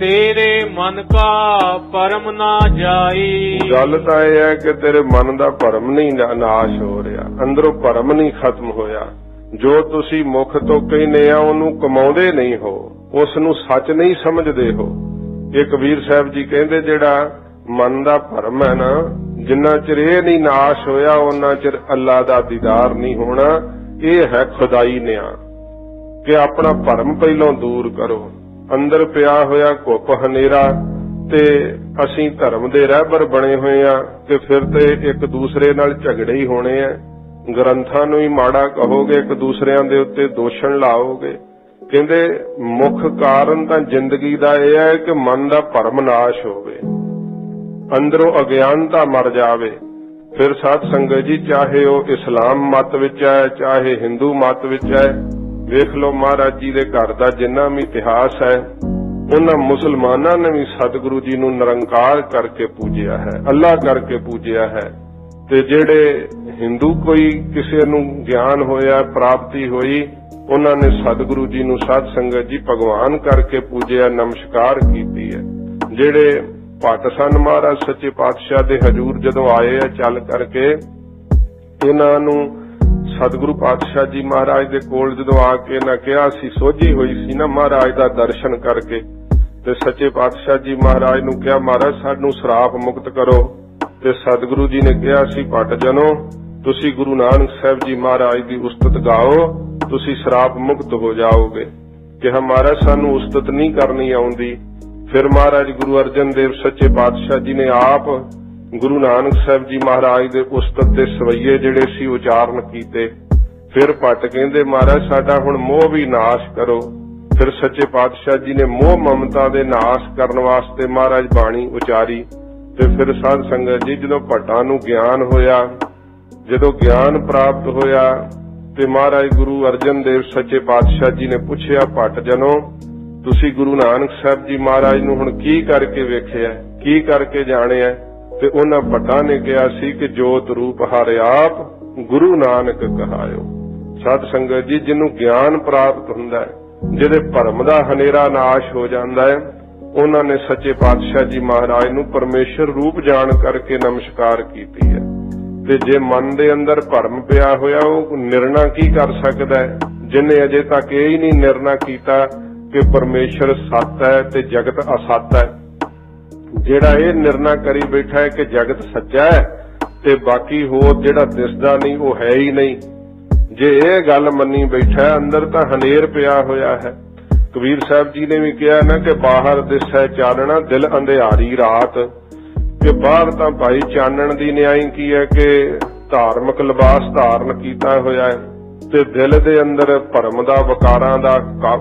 ਤੇਰੇ ਮਨ ਕਾ ਪਰਮ ਨਾ ਜਾਈ। ਗੱਲ ਤਾਂ ਇਹ ਹੈ ਕਿ ਤੇਰੇ ਮਨ ਦਾ ਭਰਮ ਨਹੀਂ ਨਾਸ਼ ਹੋ ਰਿਹਾ, ਅੰਦਰੋਂ ਭਰਮ ਨਹੀਂ ਖਤਮ ਹੋਇਆ। ਜੋ ਤੁਸੀਂ ਮੁਖ ਤੋਂ ਕਹਿੰਦੇ ਆ ਉਹਨੂੰ ਕਮਾਉਂਦੇ ਨਹੀਂ ਹੋ, ਉਸ ਨੂੰ ਸੱਚ ਨਹੀਂ ਸਮਝਦੇ ਹੋ। ਇਹ ਕਬੀਰ ਸਾਹਿਬ ਜੀ ਕਹਿੰਦੇ ਜਿਹੜਾ ਮਨ ਦਾ ਭਰਮ ਹੈ ਨਾ, ਜਿੰਨਾ ਚਿਰ ਇਹ ਨਹੀਂ ਨਾਸ਼ ਹੋਇਆ ਉਹਨਾਂ ਚਿਰ ਅੱਲਾ ਦਾ ਦੀਦਾਰ ਨਹੀਂ ਹੋਣਾ। ਇਹ ਹੈ ਖੁਦਾਈ ਨਿਆਂ ਕਿ ਆਪਣਾ ਭਰਮ ਪਹਿਲਾਂ ਦੂਰ ਕਰੋ। ਅੰਦਰ ਪਿਆ ਹੋਇਆ ਘੁੱਪ ਹਨੇਰਾ, ਤੇ ਅਸੀਂ ਧਰਮ ਦੇ ਰਹਿਬਰ ਬਣੇ ਹੋਏ ਆ, ਤੇ ਫਿਰ ਤੇ ਇੱਕ ਦੂਸਰੇ ਨਾਲ ਝਗੜੇ ਹੀ ਹੋਣੇ ਆ। ਗ੍ਰੰਥਾਂ ਨੂੰ ਹੀ ਮਾੜਾ ਕਹੋਗੇ, ਇੱਕ ਦੂਸਰਿਆਂ ਦੇ ਉੱਤੇ ਦੋਸ਼ਣ ਲਾਓਗੇ। ਕਹਿੰਦੇ ਮੁੱਖ ਕਾਰਨ ਤਾਂ ਜ਼ਿੰਦਗੀ ਦਾ ਇਹ ਹੈ ਕਿ ਮਨ ਦਾ ਭਰਮ ਨਾਸ਼ ਹੋਵੇ, ਅੰਦਰੋਂ ਅਗਿਆਨਤਾ ਮਰ ਜਾਵੇ। ਫਿਰ ਸਾਧ ਸੰਗਤ ਜੀ ਚਾਹੇ ਉਹ ਇਸਲਾਮ ਮਤ ਵਿੱਚ ਹੈ, ਚਾਹੇ ਹਿੰਦੂ ਮਤ ਵਿੱਚ ਹੈ, ਵੇਖ ਲਓ ਮਹਾਰਾਜ ਜੀ ਦੇ ਘਰ ਦਾ ਜਿੰਨਾ ਵੀ ਇਤਿਹਾਸ ਹੈ, ਉਹਨਾਂ ਮੁਸਲਮਾਨਾਂ ਨੇ ਵੀ ਸਤਿਗੁਰੂ ਜੀ ਨੂੰ ਨਿਰੰਕਾਰ ਕਰਕੇ ਪੂਜਿਆ ਹੈ, ਅੱਲਾ ਕਰਕੇ ਪੂਜਿਆ ਹੈ। ਤੇ ਜਿਹੜੇ ਹਿੰਦੂ ਕੋਈ ਕਿਸੇ ਨੂੰ ਗਿਆਨ ਹੋਇਆ, ਪ੍ਰਾਪਤੀ ਹੋਈ, ਉਹਨਾਂ ਨੇ ਸਤਿਗੁਰੂ ਜੀ ਨੂੰ ਸਾਧ ਸੰਗਤ ਜੀ ਭਗਵਾਨ ਕਰਕੇ ਪੂਜਿਆ, ਨਮਸਕਾਰ ਕੀਤੀ ਹੈ। ਜਿਹੜੇ ਭੱਟ ਸਨ ਮਹਾਰਾਜ ਸੱਚੇ ਪਾਤਸ਼ਾਹ ਦੇ ਹਜ਼ੂਰ ਜਦੋਂ ਆਏ ਆ ਚੱਲ ਕਰਕੇ, ਇਹਨਾਂ ਨੂੰ ਸਤਿਗੁਰੂ ਪਾਤਸ਼ਾਹ ਜੀ ਮਹਾਰਾਜ ਦੇ ਕੋਲ ਜਦੋਂ ਆ ਕੇ ਇਹਨਾਂ ਕਿਹਾ, ਸੀ ਸੋਝੀ ਹੋਈ ਸੀ ਨਾ ਮਹਾਰਾਜ ਦਾ ਦਰਸ਼ਨ ਕਰਕੇ, ਤੇ ਸੱਚੇ ਪਾਤਸ਼ਾਹ ਜੀ ਮਹਾਰਾਜ ਨੂੰ ਕਿਹਾ ਮਹਾਰਾਜ ਸਾਨੂੰ ਸ਼ਰਾਪ ਮੁਕਤ ਕਰੋ। ਤੇ ਸਤਿਗੁਰੂ ਜੀ ਨੇ ਕਿਹਾ ਸੀ ਭੱਟ ਜਨੋ ਤੁਸੀਂ ਗੁਰੂ ਨਾਨਕ ਸਾਹਿਬ ਜੀ ਮਹਾਰਾਜ ਦੀ ਉਸਤਤ ਗਾਓ, ਤੁਸੀਂ ਸ਼ਰਾਪ ਮੁਕਤ ਹੋ ਜਾਓਗੇ। ਕਿਹਾ ਮਹਾਰਾਜ ਸਾਨੂੰ ਉਸਤਤ ਨਹੀਂ ਕਰਨੀ ਆਉਂਦੀ। ਫਿਰ ਮਹਾਰਾਜ ਗੁਰੂ ਅਰਜਨ ਦੇਵ ਸੱਚੇ ਪਾਤਸ਼ਾਹ ਜੀ ਨੇ ਆਪ ਗੁਰੂ ਨਾਨਕ ਸਾਹਿਬ ਜੀ ਮਹਾਰਾਜ ਦੇ ਉਸਤਤ ਦੇ ਸਵਈਏ ਜਿਹੜੇ ਸੀ ਉਚਾਰਨ ਕੀਤੇ। ਫਿਰ ਭੱਟ ਕਹਿੰਦੇ ਮਹਾਰਾਜ ਸਾਡਾ ਹੁਣ ਮੋਹ ਵੀ ਨਾਸ਼ ਕਰੋ। ਫਿਰ ਸੱਚੇ ਪਾਤਸ਼ਾਹ ਜੀ ਨੇ ਮੋਹ ਮਮਤਾ ਦੇ ਨਾਸ਼ ਕਰਨ ਵਾਸਤੇ ਮਹਾਰਾਜ ਬਾਣੀ ਉਚਾਰੀ। ਤੇ ਫਿਰ ਸਾਧ ਸੰਗਤ ਜੀ ਜਦੋਂ ਭੱਟਾਂ ਨੂੰ ਗਿਆਨ ਹੋਇਆ, ਜਦੋਂ ਗਿਆਨ ਪ੍ਰਾਪਤ ਹੋਇਆ ਤੇ ਮਹਾਰਾਜ ਗੁਰੂ ਅਰਜਨ ਦੇਵ ਸੱਚੇ ਪਾਤਸ਼ਾਹ ਜੀ ਨੇ ਪੁੱਛਿਆ ਭੱਟ ਜਨੋ ਤੁਸੀਂ ਗੁਰੂ ਨਾਨਕ ਸਾਹਿਬ ਜੀ ਮਹਾਰਾਜ ਨੂੰ ਹੁਣ ਕੀ ਕਰਕੇ ਵੇਖਿਆ, ਕੀ ਕਰਕੇ ਜਾਣਿਆ? ਤੇ ਉਹਨਾਂ ਭੱਟਾਂ ਨੇ ਕਿਹਾ ਸੀ ਕਿ ਜੋਤ ਰੂਪ ਹਰਿ ਆਪ ਗੁਰੂ ਨਾਨਕ ਕਹਾਇਓ। ਸਾਧ ਸੰਗਤ ਜੀ ਜਿਹਨੂੰ ਗਿਆਨ ਪ੍ਰਾਪਤ ਹੁੰਦਾ ਹੈ, ਜਿਹਦੇ ਭਰਮ ਦਾ ਹਨੇਰਾ ਨਾਸ਼ ਹੋ ਜਾਂਦਾ ਹੈ, ਉਹਨਾਂ ਨੇ ਸੱਚੇ ਪਾਤਸ਼ਾਹ ਜੀ ਮਹਾਰਾਜ ਨੂੰ ਪਰਮੇਸ਼ਰ ਰੂਪ ਜਾਣ ਕਰਕੇ ਨਮਸਕਾਰ ਕੀਤੀ ਹੈ। ਤੇ ਜੇ ਮਨ ਦੇ ਅੰਦਰ ਭਰਮ ਪਿਆ ਹੋਇਆ ਉਹ ਨਿਰਣਾ ਕੀ ਕਰ ਸਕਦਾ ਹੈ? ਜਿਹਨੇ ਅਜੇ ਤੱਕ ਇਹ ਹੀ ਨਹੀਂ ਨਿਰਣਾ ਕੀਤਾ ਕਿ ਪਰਮੇਸ਼ਰ ਸੱਚ ਹੈ ਤੇ ਜਗਤ ਅਸੱਚ ਹੈ, ਜਿਹੜਾ ਇਹ ਨਿਰਣਾ ਕਰੀ ਬੈਠਾ ਹੈ ਕਿ ਜਗਤ ਸੱਚਾ ਹੈ ਤੇ ਬਾਕੀ ਹੋਰ ਜਿਹੜਾ ਦਿਸਦਾ ਨਹੀਂ ਉਹ ਹੈ ਹੀ ਨਹੀਂ, ਜੇ ਇਹ ਗੱਲ ਮੰਨੀ ਬੈਠਾ ਹੈ, ਅੰਦਰ ਤਾਂ ਹਨੇਰ ਪਿਆ ਹੋਇਆ ਹੈ। ਕਬੀਰ ਸਾਹਿਬ ਜੀ ਨੇ ਵੀ ਕਿਹਾ ਨਾ ਕਿ ਬਾਹਰ ਦਿਸੈ ਚਾਨਣਾ ਦਿਲ ਅੰਧਿਆਰੀ ਰਾਤ, ਕਿ ਬਾਹਰ ਤਾਂ ਭਾਈ ਚਾਨਣ ਦੀ ਨਿਆਈ ਕੀ ਹੈ ਕਿ ਧਾਰਮਿਕ ਲਿਬਾਸ ਧਾਰਨ ਕੀਤਾ ਹੋਇਆ ਹੈ ਤੇ ਦਿਲ ਦੇ ਅੰਦਰ ਭਰਮ ਦਾ ਵਿਕਾਰਾਂ ਦਾ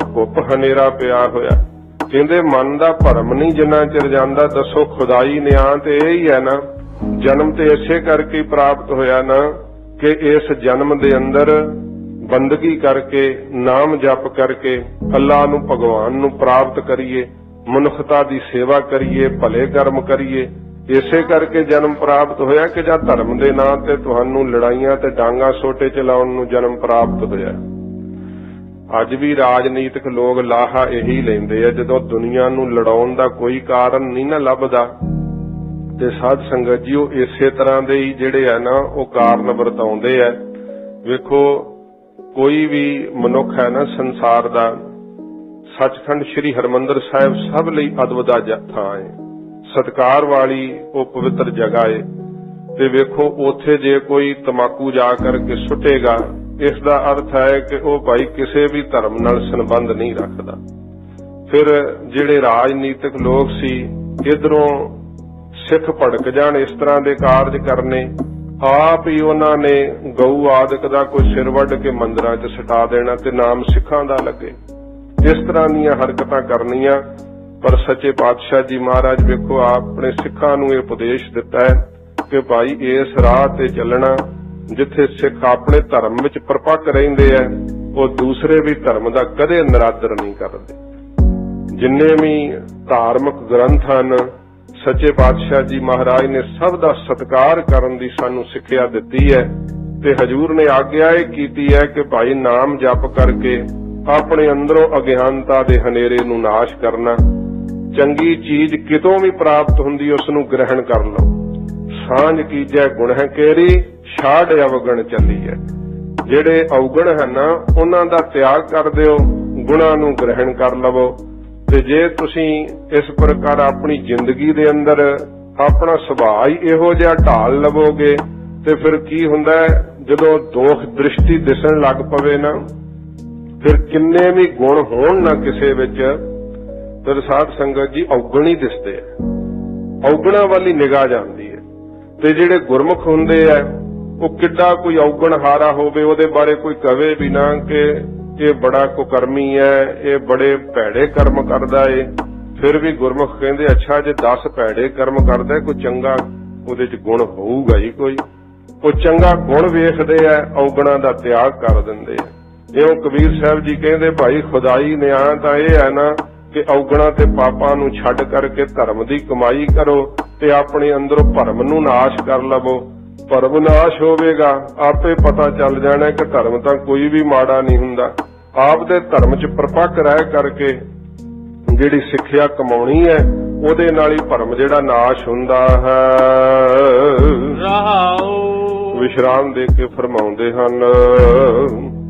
ਗੁੱਪ ਹਨੇਰਾ ਪਿਆ ਹੋਇਆ। ਕਹਿੰਦੇ ਮਨ ਦਾ ਭਰਮ ਨਹੀਂ ਜਿੰਨਾ ਚਿਰ ਜਾਂਦਾ, ਦੱਸੋ ਖੁਦਾਈ ਨਿਆਂ ਤੇ ਇਹ ਹੀ ਹੈ ਨਾ। ਜਨਮ ਤੇ ਇਸੇ ਕਰਕੇ ਪ੍ਰਾਪਤ ਹੋਇਆ ਨਾ ਕਿ ਇਸ ਜਨਮ ਦੇ ਅੰਦਰ ਬੰਦਗੀ ਕਰਕੇ, ਨਾਮ ਜਪ ਕਰਕੇ ਅੱਲਾਹ ਨੂੰ, ਭਗਵਾਨ ਨੂੰ ਪ੍ਰਾਪਤ ਕਰੀਏ, ਮਨੁੱਖਤਾ ਦੀ ਸੇਵਾ ਕਰੀਏ, ਭਲੇ ਕਰਮ ਕਰੀਏ। ਇਸੇ ਕਰਕੇ ਜਨਮ ਪ੍ਰਾਪਤ ਹੋਇਆ ਕਿ ਜਾਂ ਧਰਮ ਦੇ ਨਾਂ ਤੇ ਤੁਹਾਨੂੰ ਲੜਾਈਆਂ ਤੇ ਡਾਂਗਾ ਸੋਟੇ ਚਲਾਉਣ ਨੂੰ ਜਨਮ ਪ੍ਰਾਪਤ ਹੋਇਆ। ਅੱਜ ਵੀ ਰਾਜਨੀਤਿਕ ਲੋਕ ਲਾਹਾ ਇਹੀ ਲੈਂਦੇ ਆ, ਜਦੋਂ ਦੁਨੀਆ ਨੂੰ ਲੜਾਉਣ ਦਾ ਕੋਈ ਕਾਰਨ ਨਹੀਂ ਨਾ ਲੱਭਦਾ ਤੇ ਸਾਧ ਸੰਗਤ ਜੀ ਉਹ ਇਸੇ ਤਰ੍ਹਾਂ ਦੇ ਹੀ ਜਿਹੜੇ ਆ ਨਾ ਉਹ ਕਾਰਨ ਵਰਤਾਉਂਦੇ ਆ। ਵੇਖੋ ਕੋਈ ਵੀ ਮਨੁੱਖ ਹੈ ਨਾ ਸੰਸਾਰ ਦਾ, ਸੱਚਖੰਡ ਸ੍ਰੀ ਹਰਿਮੰਦਰ ਸਾਹਿਬ ਸਭ ਲਈ ਅਦਭੁਤ ਥਾਂ ਹੈ, ਸਤਿਕਾਰ ਵਾਲੀ ਉਹ ਪਵਿੱਤਰ ਜਗ੍ਹਾ ਹੈ। ਤੇ ਵੇਖੋ ਉੱਥੇ ਜੇ ਕੋਈ ਤਮਾਕੂ ਜਾ ਕਰਕੇ ਸੁੱਟੇਗਾ, ਇਸ ਦਾ ਅਰਥ ਹੈ ਕਿ ਉਹ ਭਾਈ ਕਿਸੇ ਵੀ ਧਰਮ ਨਾਲ ਸੰਬੰਧ ਨਹੀਂ ਰੱਖਦਾ। ਫਿਰ ਜਿਹੜੇ ਰਾਜਨੀਤਿਕ ਲੋਕ ਸੀ, ਇਧਰੋਂ ਸਿੱਖ ਭੜਕ ਜਾਣ ਇਸ ਤਰ੍ਹਾਂ ਦੇ ਕਾਰਜ ਕਰਨੇ, ਆਪ ਹੀ ਉਹਨਾਂ ਨੇ ਗਊ ਆਦਿਕ ਦਾ ਕੋਈ ਸਿਰ ਵੱਢ ਕੇ ਮੰਦਿਰਾਂ 'ਚ ਸਟਾ ਦੇਣਾ ਤੇ ਨਾਮ ਸਿੱਖਾਂ ਦਾ ਲੱਗੇ। ਇਸ ਤਰ੍ਹਾਂ ਦੀਆਂ ਹਰਕਤਾਂ ਕਰਨੀਆਂ। ਪਰ ਸੱਚੇ ਪਾਤਸ਼ਾਹ ਜੀ ਮਹਾਰਾਜ ਵੇਖੋ ਆਪਣੇ ਸਿੱਖਾਂ ਨੂੰ ਇਹ ਉਪਦੇਸ਼ ਦਿੱਤਾ ਹੈ ਕਿ ਭਾਈ ਇਸ ਰਾਹ ਤੇ ਚੱਲਣਾ ਜਿੱਥੇ ਸਿੱਖ ਆਪਣੇ ਧਰਮ ਵਿੱਚ ਪਰਪੱਕ ਰਹਿੰਦੇ ਆ, ਉਹ ਦੂਸਰੇ ਵੀ ਧਰਮ ਦਾ ਕਦੇ ਨਿਰਾਦਰ ਨਹੀਂ ਕਰਦੇ। ਜਿੰਨੇ ਵੀ ਧਾਰਮਿਕ ਗ੍ਰੰਥ ਹਨ, ਸੱਚੇ ਪਾਤਸ਼ਾਹ ਜੀ ਮਹਾਰਾਜ ਨੇ ਸਭ ਦਾ ਸਤਿਕਾਰ ਕਰਨ ਦੀ ਸਾਨੂੰ ਸਿੱਖਿਆ ਦਿੱਤੀ ਹੈ ਤੇ ਹਜ਼ੂਰ ਨੇ ਆਗਿਆ ਇਹ ਕੀਤੀ ਹੈ ਕਿ ਭਾਈ ਨਾਮ ਜਪ ਕਰਕੇ ਆਪਣੇ ਅੰਦਰੋਂ ਅਗਿਆਨਤਾ ਦੇ ਹਨੇਰੇ ਨੂੰ ਨਾਸ਼ ਕਰਨਾ। ਚੰਗੀ ਚੀਜ਼ ਕਿਤੋਂ ਵੀ ਪ੍ਰਾਪਤ ਹੁੰਦੀ ਉਸ ਨੂੰ ਗ੍ਰਹਿਣ ਕਰ ਲਓ। ਸਾਂਝ ਕੀਜੈ ਗੁਣਹਿ ਕੇਰੀ ਛਾੜ ਅਵਗਣ ਚੱਲੀ ਹੈ। ਜਿਹੜੇ ਔਗਣ ਹਨ ਉਹਨਾਂ ਦਾ ਤਿਆਗ ਕਰ ਦਿਓ, ਗੁਣਾਂ ਨੂੰ ਗ੍ਰਹਿਣ ਕਰ ਲਵੋ। ਤੇ ਜੇ ਤੁਸੀਂ ਇਸ ਪ੍ਰਕਾਰ ਆਪਣੀ ਜ਼ਿੰਦਗੀ ਦੇ ਅੰਦਰ ਆਪਣਾ ਸੁਭਾਅ ਹੀ ਇਹੋ ਜਿਹਾ ਢਾਲ ਲਵੋਗੇ ਤੇ ਫਿਰ ਕੀ ਹੁੰਦਾ ਹੈ, ਜਦੋਂ ਦੋਖ ਦ੍ਰਿਸ਼ਟੀ ਦਿਸਣ ਲੱਗ ਪਵੇ ਨਾ, ਫਿਰ ਕਿੰਨੇ ਵੀ ਗੁਣ ਹੋਣ ਨਾ ਕਿਸੇ ਵਿੱਚ, ਫਿਰ ਸਾਧ ਸੰਗਤ ਜੀ ਔਗਣ ਹੀ ਦਿਸਦੇ ਆ, ਔਗਣਾਂ ਵਾਲੀ ਨਿਗਾਹ ਜਾਂਦੀ ਹੈ। ਤੇ ਜਿਹੜੇ ਗੁਰਮੁਖ ਹੁੰਦੇ ਆ ਉਹ ਕਿੱਡਾ ਕੋਈ ਔਗਣ ਹਾਰਾ ਹੋਵੇ ਉਹਦੇ ਬਾਰੇ ਕੋਈ ਕਵੇ ਵੀ ਨਾ ਕਿ ਇਹ ਬੜਾ ਕੁਕਰਮੀ ਹੈ, ਇਹ ਬੜੇ ਭੈੜੇ ਕਰਮ ਕਰਦਾ ਏ, ਫਿਰ ਵੀ ਗੁਰਮੁਖ ਕਹਿੰਦੇ ਅੱਛਾ ਜੇ 10 ਭੈੜੇ ਕਰਮ ਕਰਦਾ ਕੋਈ ਚੰਗਾ ਉਹਦੇ ਚ ਗੁਣ ਹੋਊਗਾ ਹੀ ਕੋਈ। ਉਹ ਚੰਗਾ ਗੁਣ ਵੇਖਦੇ ਆ, ਔਗਣਾਂ ਦਾ ਤਿਆਗ ਕਰ ਦਿੰਦੇ ਆ। ਇਉਂ ਕਬੀਰ ਸਾਹਿਬ ਜੀ ਕਹਿੰਦੇ ਭਾਈ ਖੁਦਾਈ ਨਿਆਂ ਤਾਂ ਇਹ ਹੈ ਨਾ ਕਿ ਔਗਣਾਂ ਤੇ ਪਾਪਾਂ ਨੂੰ ਛੱਡ ਕਰਕੇ ਧਰਮ ਦੀ ਕਮਾਈ ਕਰੋ ਤੇ ਆਪਣੇ ਅੰਦਰੋਂ ਭਰਮ ਨੂੰ ਨਾਸ਼ ਕਰ ਲਵੋ। ਭਰਮ ਨਾਸ਼ ਹੋਵੇਗਾ, ਆਪੇ ਪਤਾ ਚੱਲ ਜਾਣਾ ਕਿ ਧਰਮ ਤਾਂ ਕੋਈ ਵੀ ਮਾੜਾ ਨਹੀਂ ਹੁੰਦਾ। ਆਪ ਦੇ ਧਰਮ 'ਚ ਪਰਪੱਕ ਰਹਿ ਕਰਕੇ ਜਿਹੜੀ ਸਿੱਖਿਆ ਕਮਾਉਣੀ ਹੈ ਉਹਦੇ ਨਾਲ ਹੀ ਭਰਮ ਜਿਹੜਾ ਨਾਸ਼ ਹੁੰਦਾ ਹੈ। ਰਹਾਉ ਵਿਸ਼ਰਾਮ ਦੇ ਕੇ ਫਰਮਾਉਂਦੇ ਹਨ,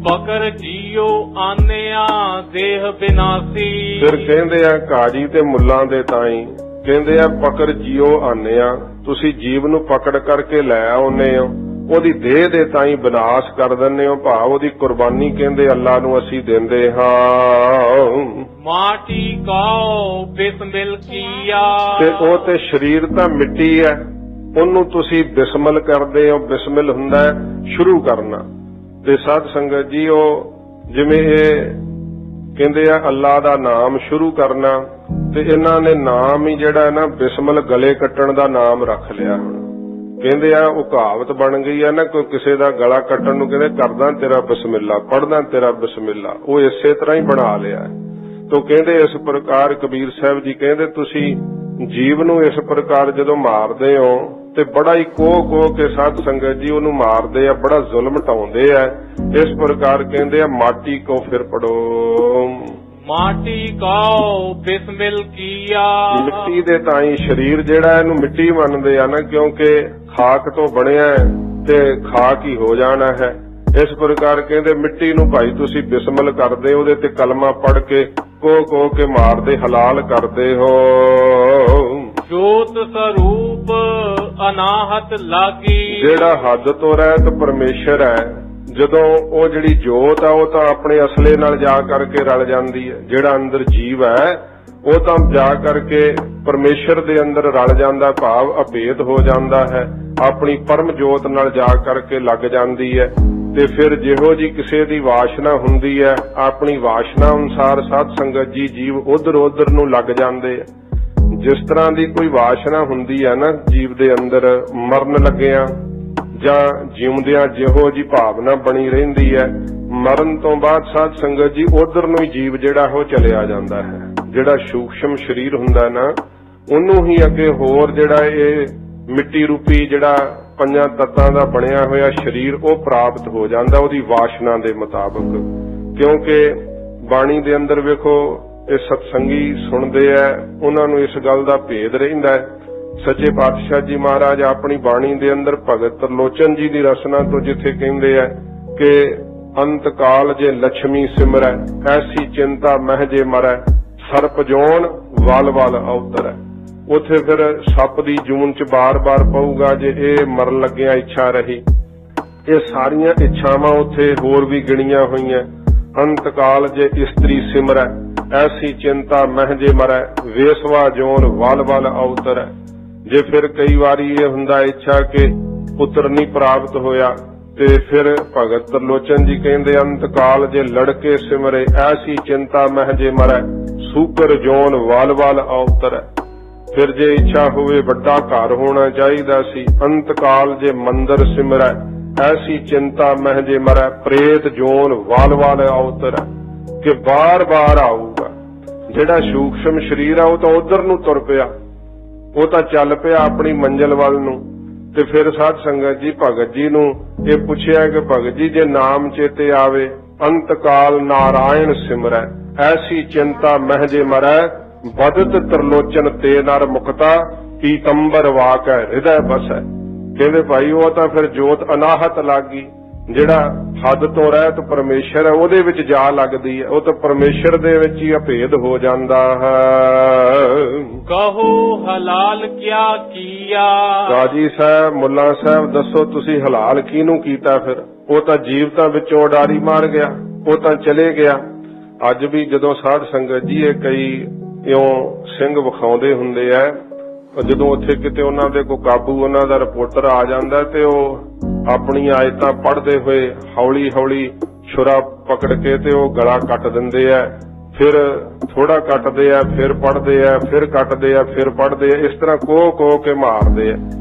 ਪਕਰ ਜੀਓ ਆਨਿਆ ਦੇਹ ਬਿਨਾਸੀ। ਫਿਰ ਕਹਿੰਦੇ ਆ ਕਾਜੀ ਤੇ ਮੁੱਲਾਂ ਦੇ ਤਾਈ ਕਹਿੰਦੇ ਆ ਪਕੜ ਜੀਓ ਆਨਿਆ, ਤੁਸੀਂ ਜੀਵ ਨੂੰ ਪਕੜ ਕਰਕੇ ਲੈ ਆਉਨੇ ਹੋ। ਉਹਦੀ ਦੇਹ ਦੇ ਤਾਈਂ ਵਿਨਾਸ਼ ਕਰ ਦਿੰਦੇ ਹੋ, ਭਾਵ ਉਹਦੀ ਕੁਰਬਾਨੀ ਕਹਿੰਦੇ ਅੱਲਾ ਨੂੰ ਅਸੀਂ ਦਿੰਦੇ ਹਾਂ। माटी काओ बिस्मिल किया। ਤੇ ਉਹ ਤੇ ਸਰੀਰ ਤਾਂ ਮਿੱਟੀ ਹੈ, ਉਹਨੂੰ ਤੁਸੀਂ ਬਿਸਮਿਲ ਕਰਦੇ ਹੋ। ਬਿਸਮਿਲ ਹੁੰਦਾ ਹੈ ਸ਼ੁਰੂ ਕਰਨਾ। ਤੇ ਸਾਧ ਸੰਗਤ ਜੀ ਉਹ ਜਿਵੇਂ ਇਹ ਕਹਿੰਦੇ ਆ ਅੱਲਾ ਦਾ ਨਾਮ ਸ਼ੁਰੂ ਕਰਨਾ, ਤੇ ਇਹਨਾਂ ਨੇ ਨਾਮ ਹੀ ਜਿਹੜਾ ਹੈ ਨਾ ਬਿਸਮਿਲ ਗਲੇ ਕੱਟਣ ਦਾ ਨਾਮ ਰੱਖ ਲਿਆ। ਹੁਣ ਕਹਿੰਦੇ ਆ ਉਹ ਕਹਾਵਤ ਬਣ ਗਈ ਆ ਨਾ, ਕੋਈ ਕਿਸੇ ਦਾ ਗਲਾ ਕੱਟਣ ਨੂੰ ਕਹਿੰਦੇ ਕਰਦਾ ਤੇਰਾ ਬਿਸਮਿਲ੍ਲਾ, ਪੜਦਾ ਤੇਰਾ ਬਿਸਮਿਲ੍ਲਾ, ਉਹ ਇਸੇ ਤਰ੍ਹਾਂ ਹੀ ਬਣਾ ਲਿਆ। ਤੋ ਕਹਿੰਦੇ ਇਸ ਪ੍ਰਕਾਰ ਕਬੀਰ ਸਾਹਿਬ ਜੀ ਕਹਿੰਦੇ ਤੁਸੀਂ ਜੀਵ ਨੂੰ ਇਸ ਪ੍ਰਕਾਰ ਜਦੋਂ ਮਾਰਦੇ ਹੋ ਤੇ ਬੜਾ ਹੀ ਕੋਹ ਕੇ ਸਾਧ ਸੰਗਤ ਜੀ ਉਹਨੂੰ ਮਾਰਦੇ ਆ, ਬੜਾ ਜ਼ੁਲਮ ਢਾਉਂਦੇ ਆ। ਇਸ ਪ੍ਰਕਾਰ ਕਹਿੰਦੇ ਆ ਮਾਟੀ ਕੋ ਫਿਰ ਪੜੋ, माटी काओ बिस्मिल किया। ਮਿੱਟੀ ਦੇ ਤਾਈਂ ਸਰੀਰ ਜਿਹੜਾ ਇਹਨੂੰ ਮਿੱਟੀ ਮੰਨਦੇ ਆ ਨਾ, ਕਿਉਂਕਿ ਖਾਕ ਤੋਂ ਬਣਿਆ ਤੇ ਖਾਕ ਹੀ ਹੋ ਜਾਣਾ ਹੈ। ਇਸ ਪ੍ਰਕਾਰ ਕਹਿੰਦੇ ਮਿੱਟੀ ਨੂੰ ਭਾਈ ਤੁਸੀਂ ਬਿਸਮਿਲ ਕਰਦੇ, ਉਹਦੇ ਤੇ ਕਲਮਾ ਪੜ੍ਹ ਕੇ ਕੋਹ ਕੇ ਮਾਰਦੇ, ਹਲਾਲ ਕਰਦੇ ਹੋ। जोत स्वरूप अनाहत लागी। ਜਿਹੜਾ ਹੱਦ ਤੋਂ ਰਹਿਤ ਪਰਮੇਸ਼ਰ ਹੈ, ਜਦੋਂ ਉਹ ਜਿਹੜੀ ਜੋਤ ਆ ਉਹ ਤਾਂ ਆਪਣੇ ਅਸਲੇ ਨਾਲ ਜਾ ਕਰਕੇ ਰਲ ਜਾਂਦੀ ਹੈ। ਜਿਹੜਾ ਅੰਦਰ ਜੀਵ ਹੈ ਉਹ ਤਾਂ ਜਾ ਕਰਕੇ ਪਰਮੇਸ਼ਰ ਦੇ ਅੰਦਰ ਰਲ ਜਾਂਦਾ, ਭਾਵ ਅਭੇਦ ਹੋ ਜਾਂਦਾ ਹੈ, ਆਪਣੀ ਪਰਮ ਜੋਤ ਨਾਲ ਜਾ ਕਰਕੇ ਲੱਗ ਜਾਂਦੀ ਹੈ। ਤੇ ਫਿਰ ਜਿਹੋ ਜੀ ਕਿਸੇ ਦੀ ਵਾਸ਼ਨਾ ਹੁੰਦੀ ਹੈ, ਆਪਣੀ ਵਾਸ਼ਨਾ ਅਨੁਸਾਰ ਸਾਧ ਸੰਗਤ ਜੀ ਜੀਵ ਉਧਰ ਨੂੰ ਲੱਗ ਜਾਂਦੇ ਆ। ਜਿਸ ਤਰ੍ਹਾਂ ਦੀ ਕੋਈ ਵਾਸ਼ਨਾ ਹੁੰਦੀ ਹੈ ਨਾ ਜੀਵ ਦੇ ਅੰਦਰ, ਮਰਨ ਲੱਗਿਆ ਜਾਂ ਜਿਉਂਦਿਆਂ ਜਿਹੋ ਜੀ ਭਾਵਨਾ ਬਣੀ ਰਹਿੰਦੀ ਹੈ, ਮਰਨ ਤੋਂ ਬਾਅਦ ਸਾਧ ਸੰਗਤ ਜੀ ਉਧਰ ਨੂੰ ਹੀ ਜੀਵ ਜਿਹੜਾ ਉਹ ਚਲਿਆ ਜਾਂਦਾ ਹੈ। ਜਿਹੜਾ ਸੂਖਸ਼ਮ ਸਰੀਰ ਹੁੰਦਾ ਨਾ, ਉਹਨੂੰ ਹੀ ਅੱਗੇ ਹੋਰ ਜਿਹੜਾ ਇਹ ਮਿੱਟੀ ਰੂਪੀ ਜਿਹੜਾ ਪੰਜਾਂ ਤੱਤਾਂ ਦਾ ਬਣਿਆ ਹੋਇਆ ਸਰੀਰ ਉਹ ਪ੍ਰਾਪਤ ਹੋ ਜਾਂਦਾ ਉਹਦੀ ਵਾਸ਼ਨਾ ਦੇ ਮੁਤਾਬਕ। ਕਿਉਂਕਿ ਬਾਣੀ ਦੇ ਅੰਦਰ ਵੇਖੋ ਇਹ ਸਤਸੰਗੀ ਸੁਣਦੇ ਆ, ਉਹਨਾਂ ਨੂੰ ਇਸ ਗੱਲ ਦਾ ਭੇਦ ਰਹਿੰਦਾ ਹੈ। ਸੱਚੇ ਪਾਤਸ਼ਾਹ ਜੀ ਮਹਾਰਾਜ ਆਪਣੀ ਬਾਣੀ ਦੇ ਅੰਦਰ ਭਗਤ ਤਰਲੋਚਨ ਜੀ ਦੀ ਰਸਨਾ ਤੋਂ ਜਿੱਥੇ ਕਹਿੰਦੇ ਆ ਕਿ ਅੰਤ ਕਾਲ ਜੇ ਲక్ష్ਮੀ ਸਿਮਰੈ, ਐਸੀ ਚਿੰਤਾ ਮਹਿ ਜੇ ਮਰੈ, ਸਰਪ ਜੋਨ ਵਲ ਵਲ ਅਵਤਰੈ। ਉਥੇ ਫਿਰ ਸੱਪ ਦੀ ਜੂਨ ਚ ਬਾਰ-ਬਾਰ ਪਊਗਾ ਜੇ ਇਹ ਮਰਨ ਲੱਗਿਆ ਇੱਛਾ ਰਹੀ। ਇਹ ਸਾਰੀਆਂ ਇੱਛਾਵਾਂ ਉਥੇ ਹੋਰ ਵੀ ਗਿਣੀਆਂ ਹੋਈਆਂ। ਅੰਤ ਕਾਲ ਜੇ ਇਸਤਰੀ ਸਿਮਰੈ, ਐਸੀ ਚਿੰਤਾ ਮਹਿ ਜੇ ਮਰੈ, ਵੇਸਵਾ ਜੋਨ ਵਲ ਵਲ ਅਵਤਰੈ। ਜੇ ਫਿਰ ਕਈ ਵਾਰੀ ਇਹ ਹੁੰਦਾ ਇੱਛਾ ਕਿ ਪੁੱਤਰ ਨਹੀਂ ਪ੍ਰਾਪਤ ਹੋਇਆ, ਤੇ ਫਿਰ ਭਗਤ ਤਰਲੋਚਨ ਜੀ ਕਹਿੰਦੇ ਅੰਤ ਕਾਲ ਜੇ ਲੜਕੇ ਸਿਮਰੇ, ਐਸੀ ਚਿੰਤਾ ਮਹਿ ਜੇ ਮਰੈ, ਸੂਕਰ ਜੋਨ ਵਲ ਵਲ ਅਵਤਰੈ। ਫਿਰ ਜੇ ਇੱਛਾ ਹੋਵੇ ਵੱਡਾ ਘਰ ਹੋਣਾ ਚਾਹੀਦਾ ਸੀ, ਅੰਤ ਕਾਲ ਜੇ ਮੰਦਰ ਸਿਮਰੈ, ਐਸੀ ਚਿੰਤਾ ਮਹਿ ਜੇ ਮਰੈ, ਪ੍ਰੇਤ ਜੋਨ ਵਲ ਵਲ ਅਵਤਰੈ। ਕਿ ਬਾਰ-ਬਾਰ ਆਊਗਾ। ਜਿਹੜਾ ਸੂਖਸ਼ਮ ਸਰੀਰ ਆ ਉਹ ਤਾਂ ਉਧਰ ਨੂੰ ਤੁਰ ਪਿਆ, ਉਹ ਤਾਂ ਚੱਲ ਪਿਆ ਆਪਣੀ ਮੰਜ਼ਿਲ ਵੱਲ ਨੂੰ। ਤੇ ਫਿਰ ਸਾਧ ਸੰਗਤ ਜੀ ਭਗਤ ਜੀ ਨੂੰ ਇਹ ਪੁੱਛਿਆ ਕਿ ਭਗਤ ਜੀ ਜੇ ਨਾਮ ਚੇਤੇ ਆਵੇ, ਅੰਤ ਕਾਲ ਨਾਰਾਇਣ ਸਿਮਰੈ, ਐਸੀ ਚਿੰਤਾ ਮਹਿ ਜੇ ਮਰੈ, ਬਦਤ ਤਰਲੋਚਨ ਤੇ ਨਰ ਮੁਕਤਾ, ਪੀਤੰਬਰ ਵਾਕੈ ਹਿਰਦੈ ਬਸੈ। ਕਹਿੰਦੇ ਭਾਈ ਉਹ ਤਾਂ ਫਿਰ ਜੋਤ ਅਨਾਹਤ ਲੱਗੀ, ਜਿਹੜਾ ਹੱਦ ਤੋਂ ਰਹਿਤ ਪਰਮੇਸ਼ਰ ਹੈ ਉਹਦੇ ਵਿੱਚ ਜਾ ਲੱਗਦੀ ਹੈ, ਉਹ ਤਾਂ ਪਰਮੇਸ਼ਰ ਦੇ ਵਿੱਚ ਹੀ ਅਭੇਦ ਹੋ ਜਾਂਦਾ ਹੈ। ਕਹੋ ਹਲਾਲ ਕਿਆ ਕੀਆ। ਕਾਜੀ ਸਾਹਿਬ, ਮੁੱਲਾ ਸਾਹਿਬ ਦੱਸੋ ਤੁਸੀਂ ਹਲਾਲ ਕਿਹਨੂੰ ਕੀਤਾ? ਫਿਰ ਉਹ ਤਾਂ ਜੀਵ ਤਾਂ ਵਿੱਚੋਂ ਉਡਾਰੀ ਮਾਰ ਗਿਆ, ਉਹ ਤਾਂ ਚਲੇ ਗਿਆ। ਅੱਜ ਵੀ ਜਦੋਂ ਸਾਧ ਸੰਗਤ ਜੀ ਇਹ ਕਈ ਇਉਂ ਸਿੰਘ ਵਿਖਾਉਂਦੇ ਹੁੰਦੇ ਆ, ਜਦੋਂ ਉੱਥੇ ਕਿਤੇ ਉਹਨਾਂ ਦੇ ਕੋਈ ਕਾਬੂ ਉਹਨਾਂ ਦਾ ਰਿਪੋਰਟਰ ਆ ਜਾਂਦਾ ਤੇ ਉਹ ਆਪਣੀਆਂ ਆਇਤਾਂ ਪੜ੍ਹਦੇ ਹੋਏ ਹੌਲੀ ਹੌਲੀ ਛੁਰਾ ਪਕੜ ਕੇ ਤੇ ਉਹ ਗਲਾ ਕੱਟ ਦਿੰਦੇ ਆ, ਫਿਰ ਥੋੜਾ ਕੱਟਦੇ ਆ, ਫਿਰ ਪੜ੍ਹਦੇ ਆ, ਫਿਰ ਕੱਟਦੇ ਆ, ਫਿਰ ਪੜ੍ਹਦੇ ਆ, ਇਸ ਤਰ੍ਹਾਂ ਕੋਹ ਕੇ ਮਾਰਦੇ ਆ।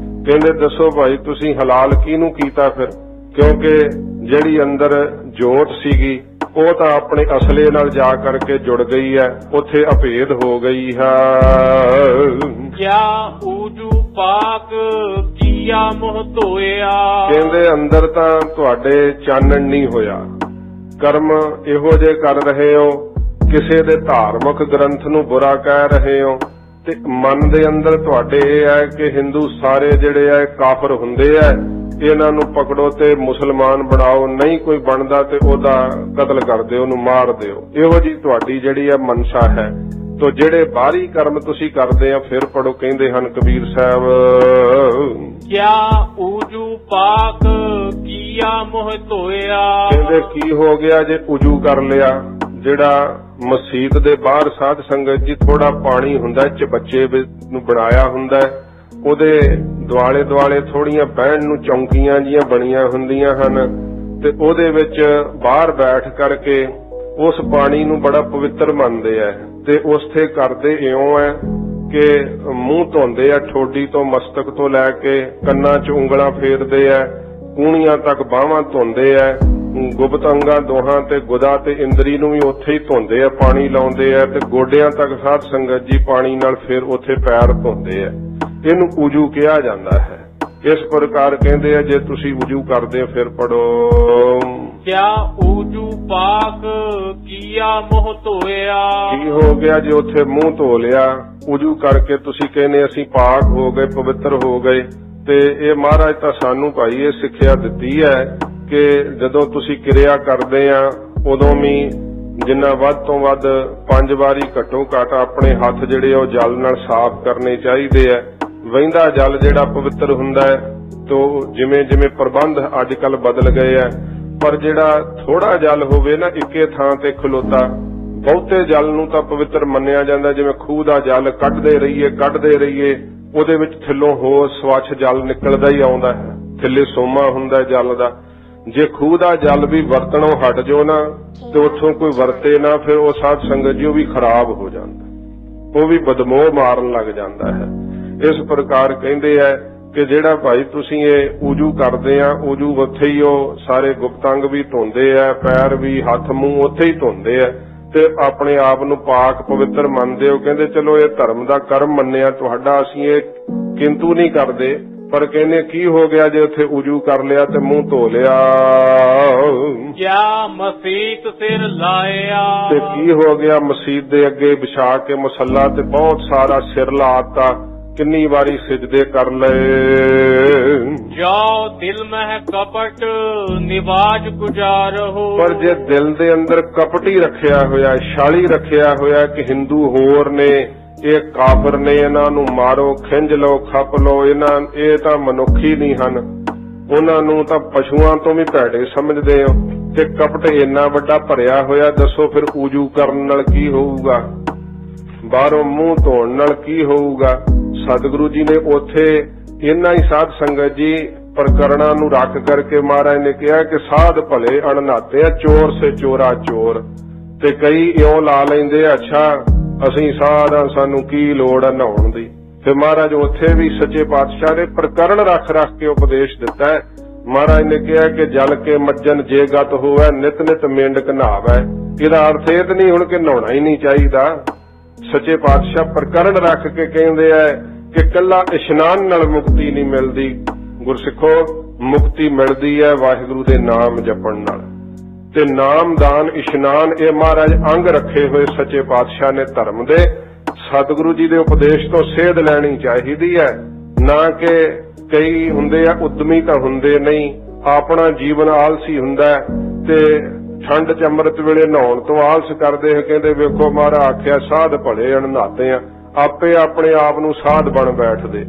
ਕਹਿੰਦੇ ਦੱਸੋ ਭਾਈ ਤੁਸੀਂ ਹਲਾਲ ਕਿਹਨੂੰ ਕੀਤਾ ਫਿਰ? ਕਿਉਂਕਿ ਜਿਹੜੀ ਅੰਦਰ ਜੋਤ ਸੀਗੀ ਉਹ ਤਾਂ ਆਪਣੇ ਅਸਲੇ ਨਾਲ ਜਾ ਕਰਕੇ ਜੁੜ ਗਈ ਹੈ, ਉੱਥੇ ਅਭੇਦ ਹੋ ਗਈ ਹੈ। ਕਿਆ ਊਜੂ ਪਾਕ ਕੀਆ ਮੋਹ ਧੋਇਆ। ਕਹਿੰਦੇ ਅੰਦਰ ਤਾਂ ਤੁਹਾਡੇ ਚਾਨਣ ਨਹੀਂ ਹੋਇਆ, ਕਰਮ ਇਹੋ ਜਿਹੇ ਕਰ ਰਹੇ ਹੋ, ਕਿਸੇ ਦੇ ਧਾਰਮਿਕ ਗ੍ਰੰਥ ਨੂੰ ਬੁਰਾ ਕਹਿ ਰਹੇ ਹੋ, ਤੇ ਮਨ ਦੇ ਅੰਦਰ ਤੁਹਾਡੇ ਇਹ ਹੈ ਕਿ ਹਿੰਦੂ ਸਾਰੇ ਜਿਹੜੇ ਆ ਕਾਫਰ ਹੁੰਦੇ ਆ, ਇਹਨਾਂ ਨੂੰ ਪਕੜੋ ਤੇ ਮੁਸਲਮਾਨ ਬਣਾਓ, ਨਹੀਂ ਕੋਈ ਬਣਦਾ ਤੇ ਉਹਦਾ ਕਤਲ ਕਰ ਦਿਓ, ਉਹਨੂੰ ਮਾਰ ਦਿਓ। ਇਹੋ ਜੀ ਤੁਹਾਡੀ ਜਿਹੜੀ ਹੈ ਮਨਸ਼ਾ ਹੈ। ਤੋ ਜਿਹੜੇ ਬਾਹਰੀ ਕਰਮ ਤੁਸੀਂ ਕਰਦੇ ਆ ਫਿਰ ਪੜੋ। ਕਹਿੰਦੇ ਹਨ ਕਬੀਰ ਸਾਹਿਬ, ਕਿਆ ਊਜੂ ਪਾਕ ਕੀਆ ਮੋਹ ਧੋਇਆ। ਕਹਿੰਦੇ ਕੀ ਹੋ ਗਿਆ ਜੇ ਉਜੂ ਕਰ ਲਿਆ। ਜਿਹੜਾ ਮਸਜਿਦ ਦੇ ਬਾਹਰ ਸਾਧ ਸੰਗਤ ਜੀ ਥੋੜਾ ਪਾਣੀ ਹੁੰਦਾ ਚਬੱਚੇ ਨੂੰ ਬਣਾਇਆ ਹੁੰਦਾ, ਉਹਦੇ ਦੁਆਲੇ ਦੁਆਲੇ ਥੋੜੀਆਂ ਬਹਿਣ ਨੂੰ ਚੌਂਕੀਆਂ ਜੀਆਂ ਬਣੀਆਂ ਹੁੰਦੀਆਂ ਹਨ, ਤੇ ਉਹਦੇ ਵਿੱਚ ਬਾਹਰ ਬੈਠ ਕਰਕੇ ਉਸ ਪਾਣੀ ਨੂੰ ਬੜਾ ਪਵਿੱਤਰ ਮੰਨਦੇ ਆ। ਤੇ ਉਸਥੇ ਕਰਦੇ ਇਉਂ ਹੈ ਕਿ ਮੂੰਹ ਧੋਂਦੇ ਆ, ਠੋਡੀ ਤੋਂ ਮਸਤਕ ਤੋਂ ਲੈ ਕੇ ਕੰਨਾਂ 'ਚ ਉਂਗਲਾਂ ਫੇਰਦੇ ਆ, ਕੂਣੀਆਂ ਤੱਕ ਬਾਹਾਂ ਧੋਂਦੇ ਆ, ਗੁਪਤ ਅੰਗਾਂ ਦੋਹਾਂ ਤੇ ਗੁਦਾ ਤੇ ਇੰਦਰੀ ਨੂੰ ਵੀ ਉੱਥੇ ਹੀ ਧੋਂਦੇ ਆ, ਪਾਣੀ ਲਾਉਂਦੇ ਆ, ਤੇ ਗੋਡਿਆਂ ਤੱਕ ਸਾਧ ਸੰਗਤ ਜੀ ਪਾਣੀ ਨਾਲ ਫਿਰ ਉੱਥੇ ਪੈਰ ਧੋਂਦੇ ਆ। ਇਹਨੂੰ ਉਜੂ ਕਿਹਾ ਜਾਂਦਾ ਹੈ। ਇਸ ਪ੍ਰਕਾਰ ਕਹਿੰਦੇ ਆ ਜੇ ਤੁਸੀਂ ਉਜੂ ਕਰਦੇ ਹੋ ਫਿਰ ਪੜੋ, ਕਿਆ ਊਜੂ ਪਾਕ ਕੀਆ ਮੋਹ ਧੋਇਆ। ਕੀ ਹੋ ਗਿਆ ਜੇ ਉੱਥੇ ਮੂੰਹ ਧੋ ਲਿਆ। ਉਜੂ ਕਰਕੇ ਤੁਸੀਂ ਕਹਿੰਦੇ ਅਸੀਂ ਪਾਕ ਹੋ ਗਏ, ਪਵਿੱਤਰ ਹੋ ਗਏ। ਤੇ ਇਹ ਮਹਾਰਾਜ ਤਾਂ ਸਾਨੂੰ ਭਾਈ ਇਹ ਸਿੱਖਿਆ ਦਿੱਤੀ ਹੈ ਕਿ ਜਦੋਂ ਤੁਸੀਂ ਕਿਰਿਆ ਕਰਦੇ ਆ ਉਦੋਂ ਵੀ ਜਿੰਨਾ ਵੱਧ ਤੋਂ ਵੱਧ 5 ਵਾਰੀ ਘੱਟੋ ਘੱਟ ਆਪਣੇ ਹੱਥ ਜਿਹੜੇ ਉਹ ਜਲ ਨਾਲ ਸਾਫ਼ ਕਰਨੇ ਚਾਹੀਦੇ ਆ। ਵਹਿੰਦਾ ਜਲ ਜਿਹੜਾ ਪਵਿੱਤਰ ਹੁੰਦਾ ਹੈ, ਤੋ ਜਿਵੇਂ ਜਿਵੇਂ ਪ੍ਰਬੰਧ ਅੱਜ ਕੱਲ ਬਦਲ ਗਏ ਆ, ਪਰ ਜਿਹੜਾ ਥੋੜਾ ਜਲ ਹੋਵੇ ਨਾ ਇੱਕੇ ਥਾਂ ਤੇ ਖਲੋਤਾ, ਬਹੁਤੇ ਜਲ ਨੂੰ ਤਾਂ ਪਵਿੱਤਰ ਮੰਨਿਆ ਜਾਂਦਾ। ਜਿਵੇਂ ਖੂਹ ਦਾ ਜਲ ਕੱਢਦੇ ਰਹੀਏ ਉਹਦੇ ਵਿੱਚ ਥੱਲੋਂ ਹੋਰ ਸਵੱਛ ਜਲ ਨਿਕਲਦਾ ਹੀ ਆਉਂਦਾ ਹੈ, ਥੱਲੇ ਸੋਮਾ ਹੁੰਦਾ ਜਲ ਦਾ। ਜੇ ਖੂਹ ਦਾ ਜਲ ਵੀ ਵਰਤਣੋਂ ਹਟ ਜਾਓ ਨਾ ਤੇ ਉੱਥੋਂ ਕੋਈ ਵਰਤੇ ਨਾ, ਫਿਰ ਉਹ ਸਾਧ ਸੰਗਤ ਜੀ ਉਹ ਵੀ ਖਰਾਬ ਹੋ ਜਾਂਦਾ, ਉਹ ਵੀ ਬਦਮੋਹ ਮਾਰਨ ਲੱਗ ਜਾਂਦਾ ਹੈ। ਇਸ ਪ੍ਰਕਾਰ ਕਹਿੰਦੇ ਆ ਕਿ ਜਿਹੜਾ ਭਾਈ ਤੁਸੀਂ ਇਹ ਉਜੂ ਕਰਦੇ ਆ, ਉਜੂ ਉੱਥੇ ਹੀ ਉਹ ਸਾਰੇ ਗੁਪਤੰਗ ਵੀ ਧੋਂਦੇ ਆ, ਪੈਰ ਵੀ, ਹੱਥ ਮੂੰਹ ਉੱਥੇ ਹੀ ਧੋਂਦੇ ਆ, ਤੇ ਆਪਣੇ ਆਪ ਨੂੰ ਪਾਕ ਪਵਿੱਤਰ ਮੰਨਦੇ ਹੋ। ਕਹਿੰਦੇ ਚਲੋ ਇਹ ਧਰਮ ਦਾ ਕਰਮ ਮੰਨਿਆ ਤੁਹਾਡਾ, ਅਸੀਂ ਇਹ ਕਿੰਤੂ ਨਹੀਂ ਕਰਦੇ, ਪਰ ਕਹਿੰਦੇ ਕੀ ਹੋ ਗਿਆ ਜੇ ਉੱਥੇ ਉਜੂ ਕਰ ਲਿਆ ਤੇ ਮੂੰਹ ਧੋ ਲਿਆ। ਕਿਆ ਮਸੀਤ ਸਿਰ ਲਾਇਆ। ਤੇ ਕੀ ਹੋ ਗਿਆ ਮਸਜਿਦ ਦੇ ਅੱਗੇ ਵਿਛਾ ਕੇ ਮਸੱਲਾ ਤੇ ਬਹੁਤ ਸਾਰਾ ਸਿਰ ਲਾਤਾ, ਕਿੰਨੀ ਵਾਰੀ ਸਿਜਦੇ ਕਰ ਲਏ। ਜੋ ਦਿਲ ਮਹਿ ਕਪਟ ਨਿਵਾਜ ਗੁਜ਼ਾਰਹੁ। ਪਰ ਜੇ ਦਿਲ ਦੇ ਅੰਦਰ ਕਪਟੀ ਰੱਖਿਆ ਹੋਇਆ, ਛਾਲੀ ਰੱਖਿਆ ਹੋਇਆ ਕਿ ਹਿੰਦੂ ਹੋਰ ਨੇ, ਇਹ ਕਾਫਰ ਨੇ, ਇਹਨਾਂ ਨੂੰ ਮਾਰੋ, ਖਿੰਝ ਲਓ, ਖੱਪ ਲਓ, ਇਹ ਤਾਂ ਮਨੁੱਖ ਹੀ ਨਹੀਂ ਹਨ, ਉਹਨਾਂ ਨੂੰ ਤਾਂ ਪਸ਼ੂਆਂ ਤੋਂ ਵੀ ਭੈੜੇ ਸਮਝਦੇ ਹੋ, ਤੇ ਕਪਟ ਇੰਨਾ ਵੱਡਾ ਭਰਿਆ ਹੋਇਆ, ਦੱਸੋ ਫਿਰ ਉਜੂ ਕਰਨ ਨਾਲ ਕੀ ਹੋਊਗਾ, ਬਾਹਰੋਂ ਮੂੰਹ ਧੋਣ ਨਾਲ ਕੀ ਹੋਊਗਾ। ਸਤਿਗੁਰੂ ਜੀ ਨੇ ਉੱਥੇ ਇੰਨਾ ਹੀ ਸਾਧ ਸੰਗਤ ਜੀ ਪ੍ਰਕਰਣਾਂ ਨੂੰ ਰੱਖ ਕਰਕੇ ਮਹਾਰਾਜ ਨੇ ਕਿਹਾ ਕਿ ਸਾਧ ਭਲੇ ਅਣਨਾਤੇ ਆ, ਚੋਰ ਸੇ ਚੋਰਾ ਚੋਰ। ਤੇ ਕਈ ਇਉਂ ਲਾ ਲੈਂਦੇ ਅੱਛਾ ਅਸੀਂ ਸਾਧ ਆ, ਸਾਨੂੰ ਕੀ ਲੋੜ ਆ ਨਹਾਉਣ ਦੀ। ਫਿਰ ਮਹਾਰਾਜ ਉੱਥੇ ਵੀ ਸੱਚੇ ਪਾਤਸ਼ਾਹ ਨੇ ਪ੍ਰਕਰਣ ਰੱਖ ਕੇ ਉਪਦੇਸ਼ ਦਿੱਤਾ ਹੈ। ਮਹਾਰਾਜ ਨੇ ਕਿਹਾ ਕਿ ਜਲ ਕੇ ਮੱਜਨ ਜੇ ਗਤ ਹੋਵੇ, ਨਿਤ ਨਿਤ ਮੇਂਢਕ ਨਹਾਵੇ। ਇਹਦਾ ਅਰਥ ਇਹ ਨਹੀਂ ਹੁਣ ਕਿ ਨਹਾਉਣਾ ਹੀ ਨਹੀਂ ਚਾਹੀਦਾ। ਸੱਚੇ ਪਾਤਸ਼ਾਹ ਪ੍ਰਕਰਣ ਰੱਖ ਕੇ ਕਹਿੰਦੇ ਆ ਕਿ ਕੱਲਾ ਇਸ਼ਨਾਨ ਨਾਲ ਮੁਕਤੀ ਨਹੀਂ ਮਿਲਦੀ, ਗੁਰਸਿੱਖੋ ਮੁਕਤੀ ਮਿਲਦੀ ਹੈ ਵਾਹਿਗੁਰੂ ਦੇ ਨਾਮ ਜਪਣ ਨਾਲ। ਤੇ ਨਾਮਦਾਨ, ਇਸ਼ਨਾਨ ਇਹ ਮਹਾਰਾਜ ਅੰਗ ਰੱਖੇ ਹੋਏ ਸੱਚੇ ਪਾਤਸ਼ਾਹ ਨੇ ਧਰਮ ਦੇ। ਸਤਿਗੁਰੂ ਜੀ ਦੇ ਉਪਦੇਸ਼ ਤੋਂ ਸੇਧ ਲੈਣੀ ਚਾਹੀਦੀ ਹੈ, ਨਾ ਕਿ ਕਈ ਹੁੰਦੇ ਆ ਉਦਮੀ ਤਾਂ ਹੁੰਦੇ ਨਹੀਂ, ਆਪਣਾ ਜੀਵਨ ਆਲਸੀ ਹੁੰਦਾ ਤੇ ਠੰਡ ਚ ਅੰਮ੍ਰਿਤ ਵੇਲੇ ਨਹਾਉਣ ਤੋਂ ਆਲਸ ਕਰਦੇ ਹੋਏ ਕਹਿੰਦੇ ਵੇਖੋ ਮਹਾਰਾਜ ਆਖਿਆ ਸਾਧ ਭਲੇ ਅਣਨਾਤੇ ਆ, ਆਪੇ ਆਪਣੇ ਆਪ ਨੂੰ ਸਾਧ ਬਣ ਬੈਠਦੇ।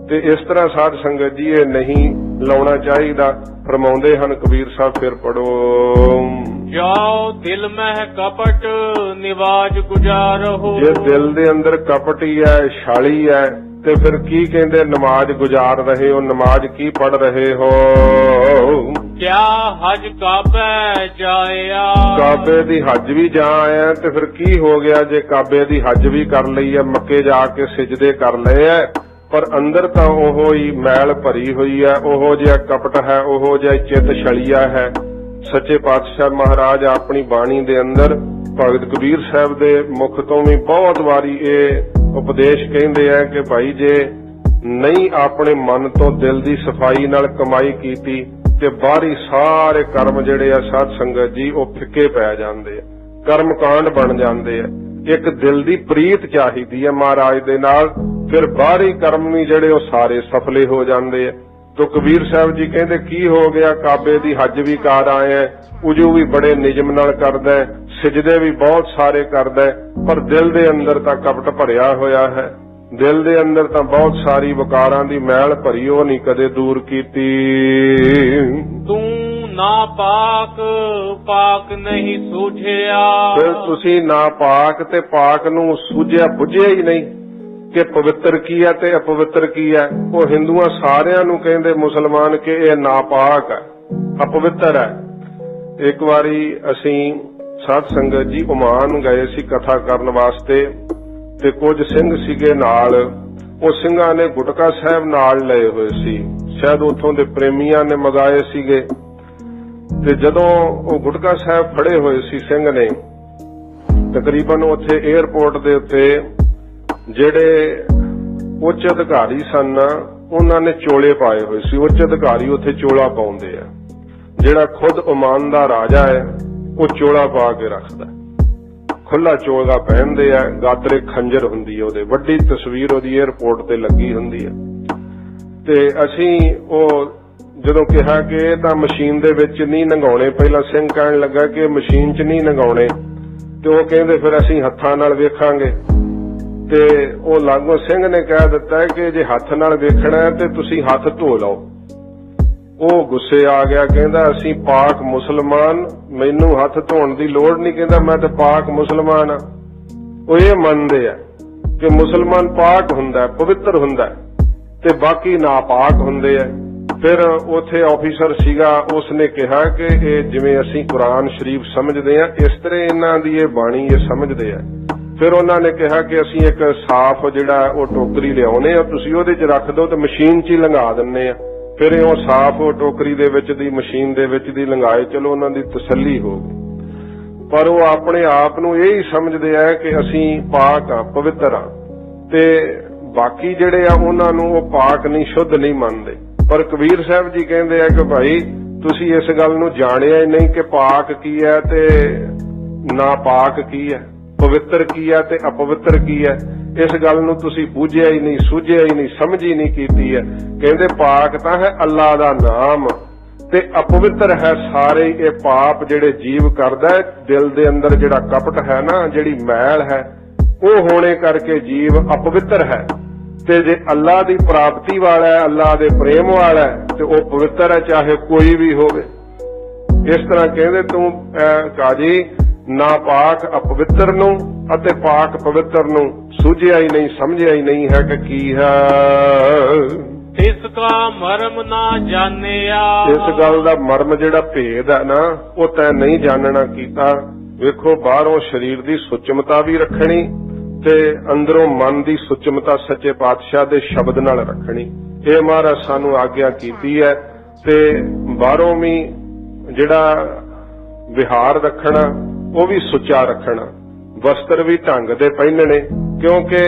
ਤੇ ਇਸ ਤਰ੍ਹਾਂ ਸਾਧ ਸੰਗਤ ਜੀ ਇਹ ਨਹੀਂ ਲਾਉਣਾ ਚਾਹੀਦਾ। ਫਰਮਾਉਂਦੇ ਹਨ ਕਬੀਰ ਸਾਹਿਬ, ਫਿਰ ਪੜੋ, ਜੋ ਦਿਲ ਮਹਿ ਕਪਟ ਨਿਵਾਜ ਗੁਜ਼ਾਰਹੁ। ਜੇ ਦਿਲ ਦੇ ਅੰਦਰ ਕਪਟੀ ਹੈ, ਛਾਲੀ ਹੈ, ਤੇ ਫਿਰ ਕੀ ਕਹਿੰਦੇ ਨਮਾਜ਼ ਗੁਜ਼ਾਰ ਰਹੇ ਹੋ, ਨਮਾਜ਼ ਕੀ ਪੜ ਰਹੇ ਹੋ। ਕਿਆ ਹਜ ਕਾਬੇ ਜਾਇਆ। ਕਾਬੇ ਦੀ ਹੱਜ ਵੀ ਜਾ ਆਇਆ, ਤੇ ਫਿਰ ਕੀ ਹੋ ਗਿਆ ਜੇ ਕਾਬੇ ਦੀ ਹੱਜ ਵੀ ਕਰ ਲਈ ਹੈ, ਮੱਕੇ ਜਾ ਕੇ ਸਿਜਦੇ ਕਰ ਲਏ ਹੈ, ਪਰ ਅੰਦਰ ਤਾਂ ਉਹੋ ਹੀ ਮੈਲ ਭਰੀ ਹੋਈ ਹੈ, ਉਹੋ ਜਿਹਾ ਕਪਟ ਹੈ, ਉਹੋ ਜਿਹਾ ਚਿੱਤ ਛਲੀਆ ਹੈ। ਸੱਚੇ ਪਾਤਸ਼ਾਹ ਮਹਾਰਾਜ ਆਪਣੀ ਬਾਣੀ ਦੇ ਅੰਦਰ ਭਗਤ ਕਬੀਰ ਸਾਹਿਬ ਦੇ ਮੁਖ ਤੋਂ ਵੀ ਬਹੁਤ ਵਾਰੀ ਇਹ ਉਪਦੇਸ਼ ਕਹਿੰਦੇ ਆ ਕਿ ਭਾਈ ਜੇ ਨਹੀਂ ਆਪਣੇ ਮਨ ਤੋਂ ਦਿਲ ਦੀ ਸਫਾਈ ਨਾਲ ਕਮਾਈ ਕੀਤੀ ਤੇ ਬਾਹਰੀ ਸਾਰੇ ਕਰਮ ਜਿਹੜੇ ਆ ਸਾਧ ਸੰਗਤ ਜੀ ਉਹ ਫਿੱਕੇ ਪੈ ਜਾਂਦੇ ਆ, ਕਰਮ ਕਾਂਡ ਬਣ ਜਾਂਦੇ ਆ। ਇੱਕ ਦਿਲ ਦੀ ਪ੍ਰੀਤ ਚਾਹੀਦੀ ਹੈ ਮਹਾਰਾਜ ਦੇ ਨਾਲ, ਫਿਰ ਬਾਹਰੀ ਕਰਮ ਵੀ ਜਿਹੜੇ ਉਹ ਸਾਰੇ ਸਫਲੇ ਹੋ ਜਾਂਦੇ ਆ। ਤੋ ਕਬੀਰ ਸਾਹਿਬ ਜੀ ਕਹਿੰਦੇ ਕੀ ਹੋ ਗਿਆ, ਕਾਬੇ ਦੀ ਹੱਜ ਵੀ ਕਰ ਆਇਆ, ਉਜੂ ਵੀ ਬੜੇ ਨਿਯਮ ਨਾਲ ਕਰਦਾ, ਸਿਜਦੇ ਵੀ ਬਹੁਤ ਸਾਰੇ ਕਰਦਾ, ਪਰ ਦਿਲ ਦੇ ਅੰਦਰ ਤਾਂ ਕਪਟ ਭਰਿਆ ਹੋਇਆ ਹੈ। ਦਿਲ ਦੇ ਅੰਦਰ ਤਾਂ ਬਹੁਤ ਸਾਰੀ ਵਿਕਾਰਾਂ ਦੀ ਮੈਲ ਭਰੀ, ਉਹ ਨਹੀਂ ਕਦੇ ਦੂਰ ਕੀਤੀ। ਤੂੰ ਨਾ ਪਾਕ ਪਾਕ ਨਹੀਂ ਸੂਝਿਆ। ਫਿਰ ਤੁਸੀਂ ਨਾ ਪਾਕ ਤੇ ਪਾਕ ਨੂੰ ਸੂਝਿਆ ਬੁੱਝਿਆ ਹੀ ਨਹੀਂ ਕਿ ਪਵਿੱਤਰ ਕੀ ਹੈ ਤੇ ਅਪਵਿੱਤਰ ਕੀ ਹੈ। ਉਹ ਹਿੰਦੂਆਂ ਸਾਰਿਆਂ ਨੂੰ ਕਹਿੰਦੇ ਮੁਸਲਮਾਨ ਕਿ ਇਹ ਨਾਪਾਕ ਹੈ, ਅਪਵਿੱਤਰ ਹੈ। ਇੱਕ ਵਾਰੀ ਅਸੀਂ ਸਾਧ ਸੰਗਤ ਜੀ ਓਮਾਨ ਗਏ ਸੀ ਕਥਾ ਕਰਨ ਵਾਸਤੇ, ਤੇ ਕੁਝ ਸਿੰਘ ਸੀਗੇ ਨਾਲ। ਉਹ ਸਿੰਘਾਂ ਨੇ ਗੁਟਕਾ ਸਾਹਿਬ ਨਾਲ ਲਏ ਹੋਏ ਸੀ, ਸ਼ਾਇਦ ਉੱਥੋਂ ਦੇ ਪ੍ਰੇਮੀਆਂ ਨੇ ਮੰਗਾਏ ਸੀਗੇ। ਤੇ ਜਦੋਂ ਉਹ ਗੁਟਕਾ ਸਾਹਿਬ ਫੜੇ ਹੋਏ ਸੀ ਸਿੰਘ ਨੇ, ਤਕਰੀਬਨ ਉੱਥੇ 에ਅਰਪੋਰਟ ਦੇ ਉੱਤੇ ਜਿਹੜੇ ਉੱਚ ਅਧਿਕਾਰੀ ਸਨ ਉਹਨਾਂ ਨੇ ਚੋਲੇ ਪਾਏ ਹੋਏ ਸੀ। ਉੱਚ ਅਧਿਕਾਰੀ ਉੱਥੇ ਚੋਲਾ ਪਾਉਂਦੇ ਆ, ਜਿਹੜਾ ਖੁਦ ਓਮਾਨ ਦਾ ਰਾਜਾ ਹੈ ਉਹ ਚੋਲਾ ਪਾ ਕੇ ਰੱਖਦਾ, ਖੁੱਲਾ ਚੋਲਾ ਪਹਿਨਦੇ ਆ, ਗਾਤਰੇ ਖੰਜਰ ਹੁੰਦੀ ਹੈ ਉਹਦੇ, ਵੱਡੀ ਤਸਵੀਰ ਉਹਦੀ 에ਅਰਪੋਰਟ ਤੇ ਲੱਗੀ ਹੁੰਦੀ ਹੈ। ਤੇ ਅਸੀਂ ਉਹ ਜਦੋਂ ਕਿਹਾ ਕਿ ਇਹ ਤਾਂ ਮਸ਼ੀਨ ਦੇ ਵਿੱਚ ਨਹੀਂ ਲੰਘਾਉਣੇ, ਪਹਿਲਾਂ ਸਿੰਘ ਕਹਿਣ ਲੱਗਾ ਕਿ ਮਸ਼ੀਨ 'ਚ ਨਹੀਂ ਲੰਘਾਉਣੇ, ਤੇ ਉਹ ਕਹਿੰਦੇ ਫਿਰ ਅਸੀਂ ਹੱਥਾਂ ਨਾਲ ਵੇਖਾਂਗੇ। ਤੇ ਉਹ ਲਾਗੋਂ ਸਿੰਘ ਨੇ ਕਹਿ ਦਿੱਤਾ ਕਿ ਜੇ ਹੱਥ ਨਾਲ ਵੇਖਣਾ ਹੈ ਤੇ ਤੁਸੀਂ ਹੱਥ ਧੋ ਲਓ। ਉਹ ਗੁੱਸੇ ਆ ਗਿਆ, ਕਹਿੰਦਾ ਅਸੀਂ ਪਾਕ ਮੁਸਲਮਾਨ, ਮੈਨੂੰ ਹੱਥ ਧੋਣ ਦੀ ਲੋੜ ਨਹੀਂ, ਕਹਿੰਦਾ ਮੈਂ ਤਾਂ ਪਾਕ ਮੁਸਲਮਾਨ ਆ। ਉਹ ਇਹ ਮੰਨਦੇ ਆ ਕਿ ਮੁਸਲਮਾਨ ਪਾਕ ਹੁੰਦਾ, ਪਵਿੱਤਰ ਹੁੰਦਾ, ਤੇ ਬਾਕੀ ਨਾਪਾਕ ਹੁੰਦੇ ਆ। ਫਿਰ ਉੱਥੇ ਆਫੀਸਰ ਸੀਗਾ, ਉਸਨੇ ਕਿਹਾ ਕਿ ਇਹ ਜਿਵੇਂ ਅਸੀਂ ਕੁਰਾਨ ਸ਼ਰੀਫ ਸਮਝਦੇ ਆ ਇਸ ਤਰ੍ਹਾਂ ਇਹਨਾਂ ਦੀ ਇਹ ਬਾਣੀ ਇਹ ਸਮਝਦੇ ਆ। ਫਿਰ ਉਹਨਾਂ ਨੇ ਕਿਹਾ ਕਿ ਅਸੀਂ ਇੱਕ ਸਾਫ਼ ਜਿਹੜਾ ਉਹ ਟੋਕਰੀ ਲਿਆਉਨੇ ਆ, ਤੁਸੀਂ ਉਹਦੇ 'ਚ ਰੱਖ ਦਿਓ ਤੇ ਮਸ਼ੀਨ 'ਚ ਹੀ ਲੰਘਾ ਦਿੰਨੇ ਆ। ਫਿਰ ਉਹ ਸਾਫ਼ ਉਹ ਟੋਕਰੀ ਦੇ ਵਿੱਚ ਦੀ ਮਸ਼ੀਨ ਦੇ ਵਿੱਚ ਦੀ ਲੰਘਾਏ, ਚਲੋ ਉਹਨਾਂ ਦੀ ਤਸੱਲੀ ਹੋ ਗਈ। ਪਰ ਉਹ ਆਪਣੇ ਆਪ ਨੂੰ ਇਹ ਹੀ ਸਮਝਦੇ ਆ ਕਿ ਅਸੀਂ ਪਾਕ ਆ, ਪਵਿੱਤਰ ਆ, ਤੇ ਬਾਕੀ ਜਿਹੜੇ ਆ ਉਹਨਾਂ ਨੂੰ ਉਹ ਪਾਕ ਨਹੀਂ, ਸ਼ੁੱਧ ਨਹੀਂ ਮੰਨਦੇ। ਪਰ ਕਬੀਰ ਸਾਹਿਬ ਜੀ ਕਹਿੰਦੇ ਆ ਕਿ ਭਾਈ ਤੁਸੀਂ ਇਸ ਗੱਲ ਨੂੰ ਜਾਣਿਆ ਹੀ ਨਹੀਂ ਕਿ ਪਾਕ ਕੀ ਹੈ ਤੇ ਨਾਪਾਕ ਕੀ ਹੈ, ਪਵਿੱਤਰ ਕੀ ਹੈ ਤੇ ਅਪਵਿੱਤਰ ਕੀ ਹੈ। ਇਸ ਗੱਲ ਨੂੰ ਤੁਸੀਂ ਬੁੱਝਿਆ ਹੀ ਨਹੀਂ, ਸੂਝਿਆ ਹੀ ਨਹੀਂ, ਸਮਝ ਹੀ ਨਹੀਂ ਕੀਤੀ ਹੈ। ਕਹਿੰਦੇ ਪਾਕ ਤਾਂ ਹੈ ਅੱਲਾ ਦਾ ਨਾਮ, ਤੇ ਅਪਵਿੱਤਰ ਹੈ ਸਾਰੇ ਇਹ ਪਾਪ ਜਿਹੜੇ ਜੀਵ ਕਰਦਾ ਹੈ। ਦਿਲ ਦੇ ਅੰਦਰ ਜਿਹੜਾ ਕਪਟ ਹੈ ਨਾ, ਜਿਹੜੀ ਮੈਲ ਹੈ, ਉਹ ਹੋਣੇ ਕਰਕੇ ਜੀਵ ਅਪਵਿੱਤਰ ਹੈ। ਤੇ ਜੇ ਅੱਲਾ ਦੀ ਪ੍ਰਾਪਤੀ ਵਾਲਾ ਹੈ, ਅੱਲਾ ਦੇ ਪ੍ਰੇਮ ਵਾਲਾ ਹੈ, ਤੇ ਉਹ ਪਵਿੱਤਰ ਹੈ, ਚਾਹੇ ਕੋਈ ਵੀ ਹੋਵੇ। ਇਸ ਤਰ੍ਹਾਂ ਕਹਿੰਦੇ ਤੂੰ ਕਾਜੀ ਨਾਪਾਕ ਅਪਵਿੱਤਰ ਨੂੰ ਅਤੇ ਪਾਕ ਪਵਿੱਤਰ ਨੂੰ ਸੂਝਿਆ ਹੀ ਨਹੀਂ, ਸਮਝਿਆ ਹੀ ਨਹੀਂ ਹੈ ਕਿ ਕੀ ਹੈ। ਇਸ ਦਾ ਮਰਮ ਨਾ ਜਾਣਿਆ। ਇਸ ਗੱਲ ਦਾ ਮਰਮ ਜਿਹੜਾ ਭੇਦ ਹੈ ਨਾ, ਉਹ ਤੈਂ ਨਹੀਂ ਜਾਣਨਾ ਕੀਤਾ। ਵੇਖੋ ਬਾਹਰੋਂ ਸਰੀਰ ਦੀ ਸੁਚਮਤਾ ਵੀ ਰੱਖਣੀ ਤੇ ਅੰਦਰੋਂ ਮਨ ਦੀ ਸੁਚਮਤਾ ਸੱਚੇ ਪਾਤਸ਼ਾਹ ਦੇ ਸ਼ਬਦ ਨਾਲ ਰੱਖਣੀ। ਇਹ ਮਹਾਰਾਜ ਸਾਨੂੰ ਆਗਿਆ ਕੀਤੀ ਹੈ। ਤੇ ਬਾਹਰੋਂ ਵੀ ਜਿਹੜਾ ਵਿਹਾਰ ਰੱਖਣਾ ਉਹ ਵੀ ਸੁੱਚਾ ਰੱਖਣਾ, ਵਸਤਰ ਵੀ ਢੰਗ ਦੇ ਪਹਿਨਣੇ, ਕਿਉਂਕਿ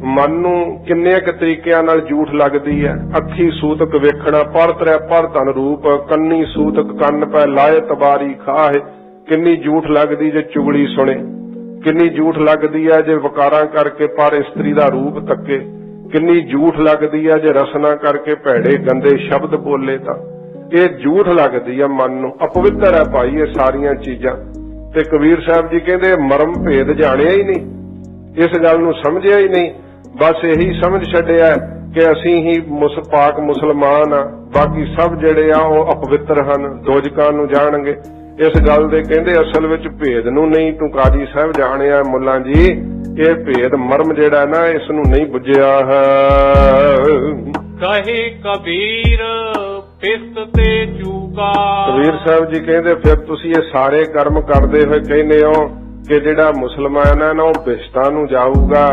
ਮਨ ਨੂੰ ਕਿੰਨੇ ਕੁ ਤਰੀਕਿਆਂ ਨਾਲ ਝੂਠ ਲੱਗਦੀ ਹੈ। ਅੱਖੀ ਸੂਤਕ ਵੇਖਣਾ, ਪਰ ਤ੍ਰੈ ਪਰ ਧਨ ਰੂਪ, ਕੰਨੀ ਸੂਤਕ ਕੰਨ ਪੈ ਲਾਏ ਤਬਾਰੀ ਖਾਏ। ਕਿੰਨੀ ਝੂਠ ਲੱਗਦੀ ਜੇ ਚੁਗਲੀ ਸੁਣੇ, ਕਿੰਨੀ ਝੂਠ ਲੱਗਦੀ ਹੈ ਜੇ ਵਕਾਰਾਂ ਕਰਕੇ ਪਰ ਇਸਤਰੀ ਦਾ ਰੂਪ ਤੱਕੇ, ਕਿੰਨੀ ਝੂਠ ਲੱਗਦੀ ਹੈ ਜੇ ਰਸਨਾ ਕਰਕੇ ਭੈੜੇ ਗੰਦੇ ਸ਼ਬਦ ਬੋਲੇ। ਤਾਂ ਇਹ ਝੂਠ ਲੱਗਦੀ ਹੈ ਮਨ ਨੂੰ, ਅਪਵਿੱਤਰ ਹੈ ਭਾਈ ਇਹ ਸਾਰੀਆਂ ਚੀਜ਼ਾਂ। ਤੇ ਕਬੀਰ ਸਾਹਿਬ ਜੀ ਕਹਿੰਦੇ ਮਰਮ ਭੇਦ ਜਾਣਿਆ ਹੀ ਨਹੀਂ, ਇਸ ਗੱਲ ਨੂੰ ਸਮਝਿਆ ਹੀ ਨਹੀਂ। ਬਸ ਇਹੀ ਸਮਝ ਛੱਡਿਆ ਕਿ ਅਸੀਂ ਹੀ ਪਾਕ ਮੁਸਲਮਾਨ ਆ, ਬਾਕੀ ਸਭ ਜਿਹੜੇ ਆ ਉਹ ਅਪਵਿੱਤਰ ਹਨ, ਦੋਜਕਾਂ ਨੂੰ ਜਾਣਗੇ। ਇਸ ਗੱਲ ਦੇ ਕਹਿੰਦੇ ਅਸਲ ਵਿੱਚ ਭੇਦ ਨੂੰ ਨਹੀਂ ਤੂੰ ਕਾਜੀ ਸਾਹਿਬ ਜਾਣਿਆ ਮੁੱਲਾ ਜੀ, ਇਹ ਭੇਦ ਮਰਮ ਜਿਹੜਾ ਨਾ ਇਸ ਨੂੰ ਨਹੀਂ ਬੁੱਝਿਆ ਹੈ। ਕਹੇ ਕਬੀਰ ਪਿਸਤ ਤੇ ਚੂਕਾ। ਕਬੀਰ ਸਾਹਿਬ ਜੀ ਕਹਿੰਦੇ ਫਿਰ ਤੁਸੀਂ ਇਹ ਸਾਰੇ ਕਰਮ ਕਰਦੇ ਹੋਏ ਕਹਿੰਦੇ ਹੋ ਕਿ ਜਿਹੜਾ ਮੁਸਲਮਾਨ ਹੈ ਨਾ ਉਹ ਬਿਸ਼ਤਾਂ ਨੂੰ ਜਾਊਗਾ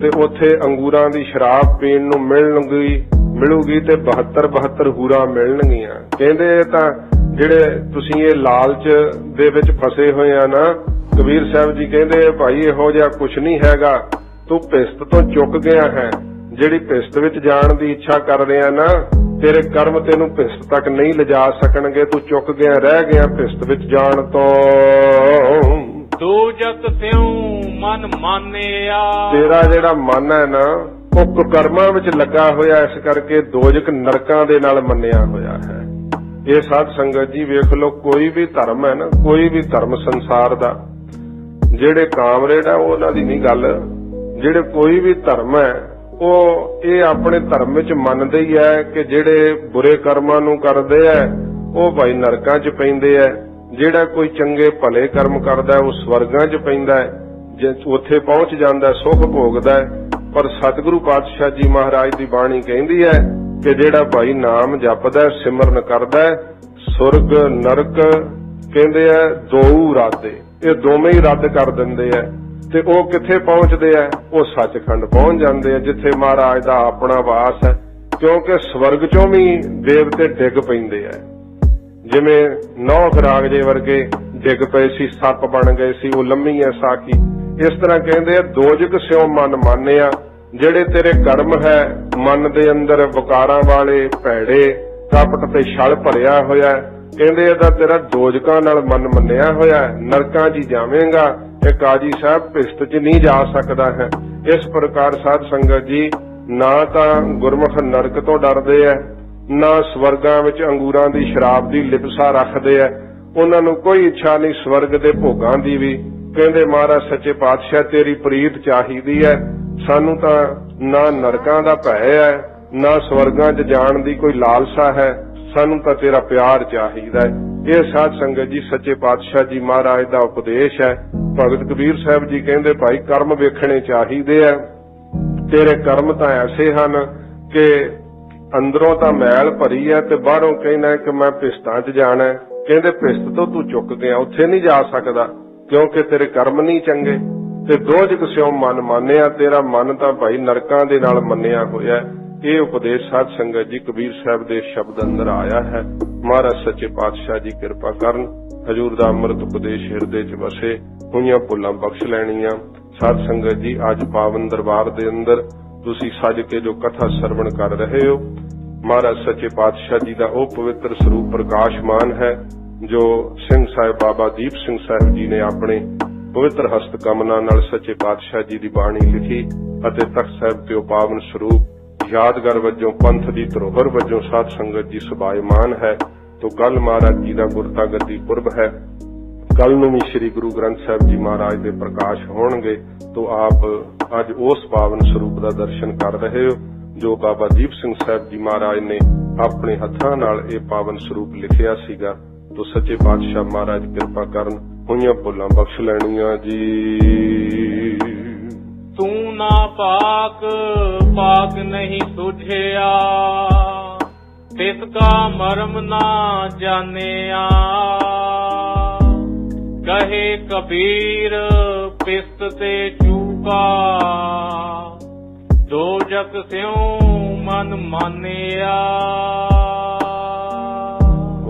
ਤੇ ਉੱਥੇ ਅੰਗੂਰਾਂ ਦੀ ਸ਼ਰਾਬ ਪੀਣ ਨੂੰ ਮਿਲੂਗੀ ਤੇ 72 ਹੂਰਾਂ ਮਿਲਣਗੀਆਂ। ਕਹਿੰਦੇ ਤਾਂ ਜਿਹੜੇ ਤੁਸੀਂ ਇਹ ਲਾਲਚ ਦੇ ਵਿੱਚ ਫਸੇ ਹੋਏ ਆ ਨਾ, ਕਬੀਰ ਸਾਹਿਬ ਜੀ ਕਹਿੰਦੇ ਭਾਈ ਇਹੋ ਜਿਹਾ ਕੁਛ ਨਹੀਂ ਹੈਗਾ, ਤੂੰ ਪਿਸਤ ਤੋਂ ਚੁੱਕ ਗਿਆ ਹੈ। ਜਿਹੜੀ ਪਿਸਤ ਵਿੱਚ ਜਾਣ ਦੀ ਇੱਛਾ ਕਰ ਰਿਹਾ ਨਾ, ਤੇਰੇ ਕਰਮ ਤੈਨੂੰ ਪਿਸਤ ਤੱਕ ਨਹੀਂ ਲਿਜਾ ਸਕਣਗੇ, ਤੂੰ ਚੁੱਕ ਗਿਆ, ਰਹਿ ਗਿਆ ਪਿਸਤ ਵਿੱਚ ਜਾਣ ਤੋਂ। ਦੋਜਕ ਸਿਉ ਮਨ ਮਾਨਿਆ। ਤੇਰਾ ਜਿਹੜਾ ਮਨ ਹੈ ਨਾ ਉਹ ਕੁਕਰਮਾਂ ਵਿੱਚ ਲੱਗਾ ਹੋਇਆ, ਇਸ ਕਰਕੇ ਦੋਜ਼ਖ ਨਰਕਾਂ ਦੇ ਨਾਲ ਮੰਨਿਆ ਹੋਇਆ ਹੈ। ਇਹ ਸਾਧ ਸੰਗਤ ਜੀ ਵੇਖ ਲਓ, ਕੋਈ ਵੀ ਧਰਮ ਹੈ ਨਾ, ਕੋਈ ਵੀ ਧਰਮ ਸੰਸਾਰ ਦਾ, ਜਿਹੜੇ ਕਾਮਰੇਡ ਆ ਉਹਨਾਂ ਦੀ ਨਹੀਂ ਗੱਲ, ਜਿਹੜੇ ਕੋਈ ਵੀ ਧਰਮ ਹੈ ਉਹ ਇਹ ਆਪਣੇ ਧਰਮ ਵਿੱਚ ਮੰਨਦੇ ਹੀ ਹੈ ਕਿ ਜਿਹੜੇ ਬੁਰੇ ਕਰਮਾਂ ਨੂੰ ਕਰਦੇ ਆ ਉਹ ਭਾਈ ਨਰਕਾਂ 'ਚ ਪੈਂਦੇ ਆ, ਜਿਹੜਾ ਕੋਈ ਚੰਗੇ ਭਲੇ ਕਰਮ ਕਰਦਾ ਉਹ ਸਵਰਗਾਂ 'ਚ ਪੈਂਦਾ ਹੈ, ਜੇ ਉੱਥੇ ਪਹੁੰਚ ਜਾਂਦਾ ਸੁੱਖ ਭੋਗਦਾ ਹੈ। ਪਰ ਸਤਿਗੁਰੂ ਪਾਤਸ਼ਾਹ ਜੀ ਮਹਾਰਾਜ ਦੀ ਬਾਣੀ ਕਹਿੰਦੀ ਹੈ ਕਿ ਜਿਹੜਾ ਭਾਈ ਨਾਮ ਜਪਦਾ, ਸਿਮਰਨ ਕਰਦਾ, ਸੁਰਗ ਨਰਕ ਕਹਿੰਦੇ ਆ ਦੋ ਰਾਦੇ, ਇਹ ਦੋਵੇਂ ਹੀ ਰੱਦ ਕਰ ਦਿੰਦੇ ਆ। ਤੇ ਉਹ ਕਿੱਥੇ ਪਹੁੰਚਦੇ ਆ? ਉਹ ਸੱਚਖੰਡ ਪਹੁੰਚ ਜਾਂਦੇ ਆ, ਜਿੱਥੇ ਮਹਾਰਾਜ ਦਾ ਆਪਣਾ ਵਾਸ ਹੈ। ਕਿਉਂਕਿ ਸਵਰਗ ਚੋਂ ਵੀ ਦੇਵਤੇ ਡਿੱਗ ਪੈਂਦੇ ਆ, ਜਿਵੇਂ ਨੌਖ ਰਾਗਜੇ ਵਰਗੇ ਡਿੱਗ ਪਏ ਸੀ, ਸੱਪ ਬਣ ਗਏ ਸੀ, ਉਹ ਲੰਮੀ ਐ ਸਾਖੀ। ਇਸ ਤਰ੍ਹਾਂ ਕਹਿੰਦੇ ਆ ਦੋਜ਼ਖ ਸਿਉ ਮਨ ਮਾਨਿਆ, ਜਿਹੜੇ ਤੇਰੇ ਕਰਮ ਹੈ ਮਨ ਦੇ ਅੰਦਰ ਵਿਕਾਰਾਂ ਵਾਲੇ, ਭੈੜੇ, ਕਪਟ ਤੇ ਛਲ ਭਰਿਆ ਹੋਇਆ, ਕਹਿੰਦੇ ਇਹਦਾ ਤੇਰਾ ਦੋਜ਼ਖਾਂ ਨਾਲ ਮਨ ਮੰਨਿਆ ਹੋਇਆ, ਨਰਕਾਂ 'ਚ ਜਾਵੇਂਗਾ, ਇਹ ਕਾਜੀ ਸਾਹਿਬ ਭਿਸਤ 'ਚ ਨਹੀਂ ਜਾ ਸਕਦਾ ਹੈ। ਇਸ ਪ੍ਰਕਾਰ ਸਾਧ ਸੰਗਤ ਜੀ ਨਾ ਤਾਂ ਗੁਰਮੁਖ ਨਰਕ ਤੋਂ ਡਰਦੇ ਐ, ਨਾ ਸਵਰਗਾਂ ਵਿੱਚ ਅੰਗੂਰਾਂ ਦੀ ਸ਼ਰਾਬ ਦੀ ਲਿਪਸਾ ਰੱਖਦੇ ਐ, ਉਹਨਾਂ ਨੂੰ ਕੋਈ ਇੱਛਾ ਨਹੀਂ ਸਵਰਗ ਦੇ ਭੋਗਾਂ ਦੀ ਵੀ। ਕਹਿੰਦੇ ਮਹਾਰਾਜ ਸੱਚੇ ਪਾਤਸ਼ਾਹ ਤੇਰੀ ਪ੍ਰੀਤ ਚਾਹੀਦੀ ਹੈ, ਸਾਨੂੰ ਤਾਂ ਨਾ ਨਰਕਾਂ ਦਾ ਭੈ ਹੈ, ਨਾ ਸਵਰਗਾਂ 'ਚ ਜਾਣ ਦੀ ਕੋਈ ਲਾਲਸਾ ਹੈ, ਸਾਨੂੰ ਤਾਂ ਤੇਰਾ ਪਿਆਰ ਚਾਹੀਦਾ ਹੈ। ਇਹ ਸਾਧ ਸੰਗਤ ਜੀ ਸੱਚੇ ਪਾਤਸ਼ਾਹ ਜੀ ਮਹਾਰਾਜ ਦਾ ਉਪਦੇਸ਼ ਹੈ। ਭਗਤ ਕਬੀਰ ਸਾਹਿਬ ਜੀ ਕਹਿੰਦੇ ਭਾਈ ਕਰਮ ਵੇਖਣੇ ਚਾਹੀਦੇ ਆ, ਤੇਰੇ ਕਰਮ ਤਾਂ ਐਸੇ ਹਨ ਕਿ ਅੰਦਰੋਂ ਤਾਂ ਮੈਲ ਭਰੀ ਹੈ ਤੇ ਬਾਹਰੋਂ ਕਹਿੰਦਾ ਕਿ ਮੈਂ ਭਿਸਤਾਂ 'ਚ ਜਾਣਾ। ਕਹਿੰਦੇ ਭਿਸਤ ਤੋਂ ਤੂੰ ਚੁੱਕ ਗਿਆ, ਉੱਥੇ ਨਹੀਂ ਜਾ ਸਕਦਾ ਕਿਉਂਕਿ ਤੇਰੇ ਕਰਮ ਨਹੀਂ ਚੰਗੇ। ਤੇ ਦੋਜ਼ਖ ਸਿਉ ਮਨ ਮਾਨਿਆ, ਤੇਰਾ ਮਨ ਤਾਂ ਭਾਈ ਨਰਕਾਂ ਦੇ ਨਾਲ ਮੰਨਿਆ ਹੋਇਆ। ਇਹ ਉਪਦੇਸ਼ ਸਾਧ ਸੰਗਤ ਜੀ ਕਬੀਰ ਸਾਹਿਬ ਦੇ ਸ਼ਬਦ ਅੰਦਰ ਆਇਆ ਹੈ। ਮਹਾਰਾਜ ਸੱਚੇ ਪਾਤਸ਼ਾਹ ਜੀ ਕਿਰਪਾ ਕਰਨ, ਹਜ਼ੂਰ ਦਾ ਅੰਮ੍ਰਿਤ ਉਪਦੇਸ਼ ਹਿਰਦੇ 'ਚ ਵਸੇ, ਹੋਈਆਂ ਭੁੱਲਾਂ ਬਖਸ਼ ਲੈਣੀਆਂ। ਸਾਧ ਸੰਗਤ ਜੀ ਅੱਜ ਪਾਵਨ ਦਰਬਾਰ ਦੇ ਅੰਦਰ ਤੁਸੀਂ ਸੱਜ ਕੇ ਜੋ ਕਥਾ ਸਰਵਣ ਕਰ ਰਹੇ ਹੋ, ਮਹਾਰਾਜ ਸੱਚੇ ਪਾਤਸ਼ਾਹ ਜੀ ਦਾ ਉਹ ਪਵਿੱਤਰ ਸਰੂਪ ਪ੍ਰਕਾਸ਼ਮਾਨ ਹੈ ਜੋ ਸਿੰਘ ਸਾਹਿਬ ਬਾਬਾ ਦੀਪ ਸਿੰਘ ਸਾਹਿਬ ਜੀ ਨੇ ਆਪਣੇ ਪਵਿੱਤਰ ਹਸਤ ਕਮਲਾਂ ਨਾਲ ਸੱਚੇ ਪਾਤਸ਼ਾਹ ਜੀ ਦੀ ਬਾਣੀ ਲਿਖੀ ਅਤੇ ਤਖਤ ਸਾਹਿਬ ਤੇ ਉਹ ਪਾਵਨ ਸਰੂਪ ਯਾਦਗਾਰ ਵਜੋਂ ਪੰਥ ਦੀ ਧਰੋਹਰ ਵਜੋਂ ਸਾਧ ਸੰਗਤ ਜੀ ਸੁਭਾਇਮਾਨ ਹੈ। ਤੋਂ ਕੱਲ ਮਹਾਰਾਜ ਜੀ ਦਾ ਗੁਰਤਾ ਗੱਦੀ ਪੁਰਬ ਹੈ, ਕੱਲ ਨੂੰ ਵੀ ਸ੍ਰੀ ਗੁਰੂ ਗ੍ਰੰਥ ਸਾਹਿਬ ਜੀ ਮਹਾਰਾਜ ਦੇ ਪ੍ਰਕਾਸ਼ ਹੋਣਗੇ। ਤੋਂ ਆਪ ਅੱਜ ਉਸ ਪਾਵਨ ਸਰੂਪ ਦਾ ਦਰਸ਼ਨ ਕਰ ਰਹੇ ਹੋ ਜੋ ਬਾਬਾ ਦੀਪ ਸਿੰਘ ਸਾਹਿਬ ਜੀ ਮਹਾਰਾਜ ਨੇ ਆਪਣੇ ਹੱਥਾਂ ਨਾਲ ਇਹ ਪਾਵਨ ਸਰੂਪ ਲਿਖਿਆ ਸੀਗਾ। ਤੋਂ ਸੱਚੇ ਪਾਤਸ਼ਾਹ ਮਹਾਰਾਜ ਕਿਰਪਾ ਕਰਨ, ਹੋਈਆਂ ਭੁੱਲਾਂ ਬਖਸ਼ ਲੈਣੀਆਂ ਜੀ। ਤੂੰ ਨਾ ਪਾਕ ਪਾਕ ਨਹੀਂ ਸੁਝਿਆ, ਤਿਸ ਕਾ ਮਰਮ ਨਾ ਜਾਣਿਆ। ਕਹੇ ਕਬੀਰ ਪਿਸਤ ਤੇ ਚੂਕਾ, ਦੋਜ਼ਖ ਸਿਉ ਮਨ ਮਾਨਿਆ।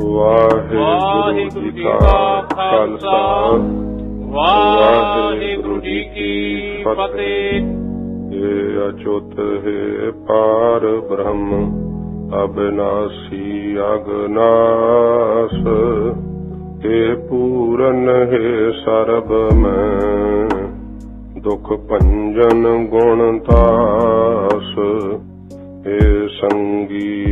ਵਾਹਿਗੁਰੂ ਜੀ ਕਾ ਖਾਲਸਾ, ਵਾਹਿਗੁਰੂ ਜੀ ਕੀ ਫਤਿਹ। ਇਹ ਅਚੁੱਤ ਹੈ ਪਾਰ ਬ੍ਰਹਮ, ਅਬਿਨਾਸੀ ਅਗਨਾਸ। ਇਹ ਪੂਰਨ ਹੈ ਸਰਬ ਮੈਂ, ਦੁਖ ਭੰਜਨ ਗੁਣ ਤਾਸ। ਇਹ ਸੰਗੀ